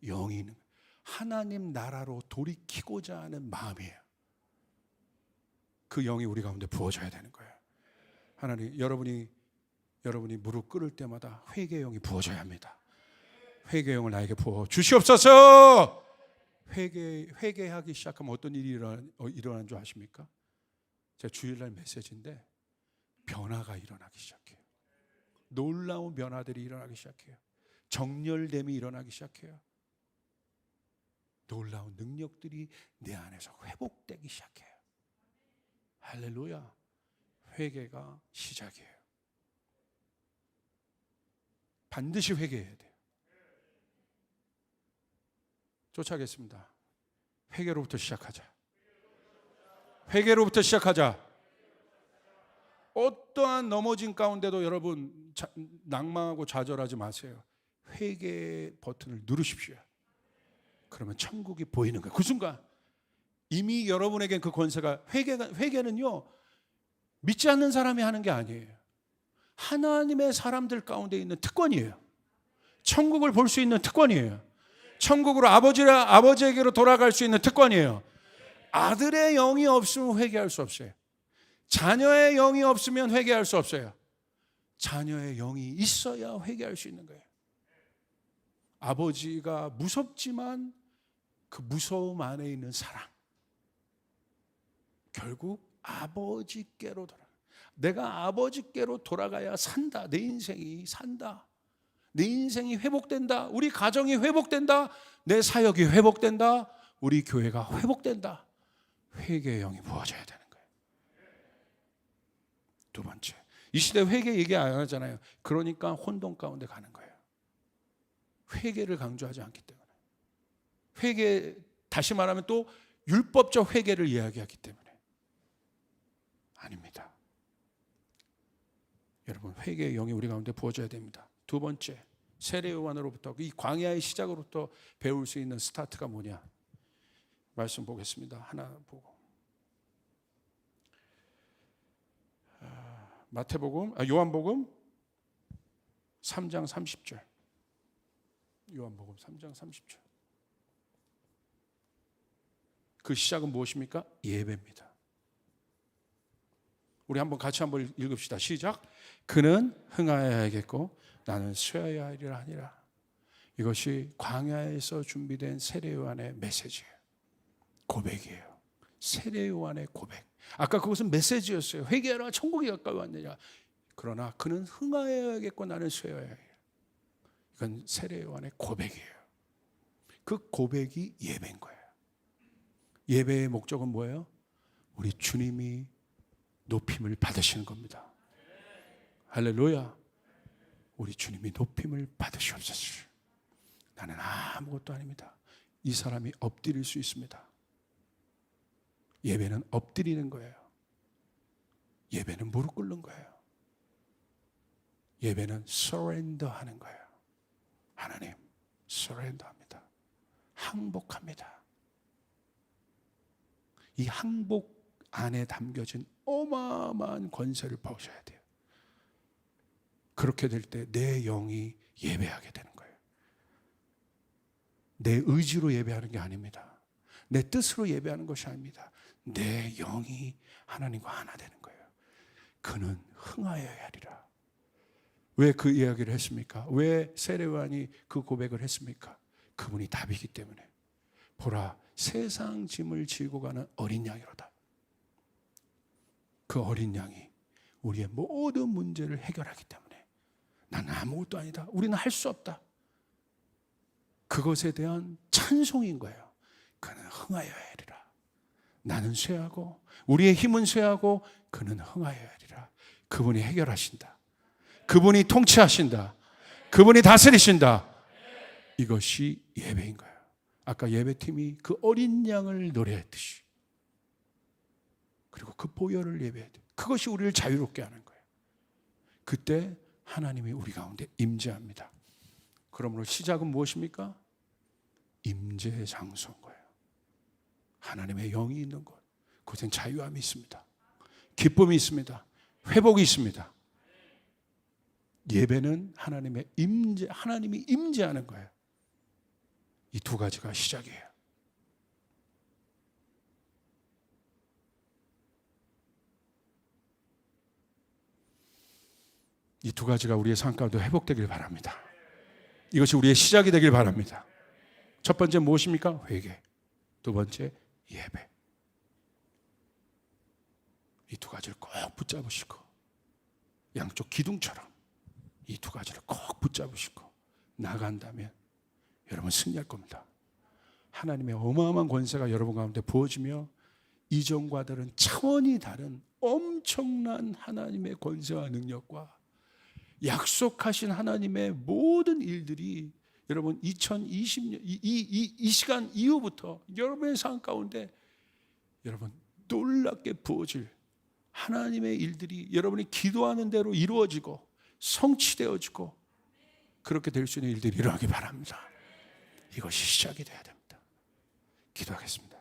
영이 있는, 하나님 나라로 돌이키고자 하는 마음이에요. 그 영이 우리 가운데 부어져야 되는 거예요. 하나님, 여러분이 무릎 꿇을 때마다 회개의 영이 부어져야 합니다. 회개의 영을 나에게 부어 주시옵소서. 회개하기 시작하면 어떤 일이 일어나는 줄 아십니까? 제가 주일날 메시지인데 변화가 일어나기 시작해요. 놀라운 변화들이 일어나기 시작해요. 정렬됨이 일어나기 시작해요. 놀라운 능력들이 내 안에서 회복되기 시작해요. 할렐루야. 회개가 시작이에요. 반드시 회개해야 돼요. 쫓아가겠습니다. 회개로부터 시작하자. 회개로부터 시작하자. 어떠한 넘어진 가운데도 여러분 낭망하고 좌절하지 마세요. 회개 버튼을 누르십시오. 그러면 천국이 보이는 거예요. 그 순간 이미 여러분에겐 그 권세가, 회개는요 믿지 않는 사람이 하는 게 아니에요. 하나님의 사람들 가운데 있는 특권이에요. 천국을 볼 수 있는 특권이에요. 천국으로 아버지에게로 돌아갈 수 있는 특권이에요. 아들의 영이 없으면 회개할 수 없어요. 자녀의 영이 없으면 회개할 수 없어요. 자녀의 영이 있어야 회개할 수 있는 거예요. 아버지가 무섭지만 그 무서움 안에 있는 사랑, 결국 아버지께로 내가 아버지께로 돌아가야 산다. 내 인생이 산다. 내 인생이 회복된다. 우리 가정이 회복된다. 내 사역이 회복된다. 우리 교회가 회복된다. 회개의 영이 부어져야 되는 거예요. 두 번째, 이 시대 회개 얘기 안 하잖아요. 그러니까 혼돈 가운데 가는 거예요. 회개를 강조하지 않기 때문에. 회개, 다시 말하면 또 율법적 회개를 이야기하기 때문에. 아닙니다. 여러분, 회개의 영이 우리 가운데 부어져야 됩니다. 두 번째, 세례 요한으로부터, 이 광야의 시작으로부터 배울 수 있는 스타트가 뭐냐? 말씀 보겠습니다. 하나 보고. 요한복음 3장 30절. 요한복음 3장 30절. 그 시작은 무엇입니까? 예배입니다. 우리 같이 한번 읽읍시다. 시작. 그는 흥하여야겠고 나는 쇠하여야 하리라 하니라. 이것이 광야에서 준비된 세례 요한의 메시지예요. 고백이에요. 세례 요한의 고백. 아까 그것은 메시지였어요. 회개하라, 천국이 가까이 왔느냐. 그러나 그는 흥하여야겠고 나는 쇠하여야 해요. 이건 세례 요한의 고백이에요. 그 고백이 예배인 거예요. 예배의 목적은 뭐예요? 우리 주님이 높임을 받으시는 겁니다. 할렐루야. 우리 주님이 높임을 받으시옵소서. 나는 아무것도 아닙니다. 이 사람이 엎드릴 수 있습니다. 예배는 엎드리는 거예요. 예배는 무릎 꿇는 거예요. 예배는 surrender 하는 거예요. 하나님, surrender 합니다. 항복합니다. 이 항복 안에 담겨진 어마어마한 권세를 보셔야 돼요. 그렇게 될 때 내 영이 예배하게 되는 거예요. 내 의지로 예배하는 게 아닙니다. 내 뜻으로 예배하는 것이 아닙니다. 내 영이 하나님과 하나 되는 거예요. 그는 흥하여야 하리라. 왜 그 이야기를 했습니까? 왜 세례 요한이 그 고백을 했습니까? 그분이 답이기 때문에. 보라, 세상 짐을 지고 가는 어린 양이로다. 그 어린 양이 우리의 모든 문제를 해결하기 때문에 나는 아무것도 아니다. 우리는 할 수 없다. 그것에 대한 찬송인 거예요. 그는 흥하여야 하리라. 나는 쇠하고 우리의 힘은 쇠하고 그는 흥하여야 하리라. 그분이 해결하신다. 그분이 통치하신다. 그분이 다스리신다. 이것이 예배인 거예요. 아까 예배팀이 그 어린 양을 노래했듯이, 그리고 그 보혈을 예배해야 돼요. 그것이 우리를 자유롭게 하는 거예요. 그때 하나님이 우리 가운데 임재합니다. 그러므로 시작은 무엇입니까? 임재의 장소인 거예요. 하나님의 영이 있는 곳, 그곳엔 자유함이 있습니다. 기쁨이 있습니다. 회복이 있습니다. 예배는 하나님이 임재하는 거예요. 이 두 가지가 시작이에요. 이 두 가지가 우리의 삶 가운데 회복되길 바랍니다. 이것이 우리의 시작이 되길 바랍니다. 첫 번째 무엇입니까? 회개. 두 번째 예배. 이 두 가지를 꼭 붙잡으시고, 양쪽 기둥처럼 이 두 가지를 꼭 붙잡으시고 나간다면 여러분 승리할 겁니다. 하나님의 어마어마한 권세가 여러분 가운데 부어지며 이전과 다른 차원이 다른 엄청난 엄청난 하나님의 권세와 능력과 약속하신 하나님의 모든 일들이 여러분 2020년 이 시간 이후부터 여러분의 삶 가운데 여러분 놀랍게 부어질 하나님의 일들이 여러분이 기도하는 대로 이루어지고 성취되어지고 그렇게 될 수 있는 일들이 일어나기 바랍니다. 이것이 시작이 되어야 됩니다. 기도하겠습니다.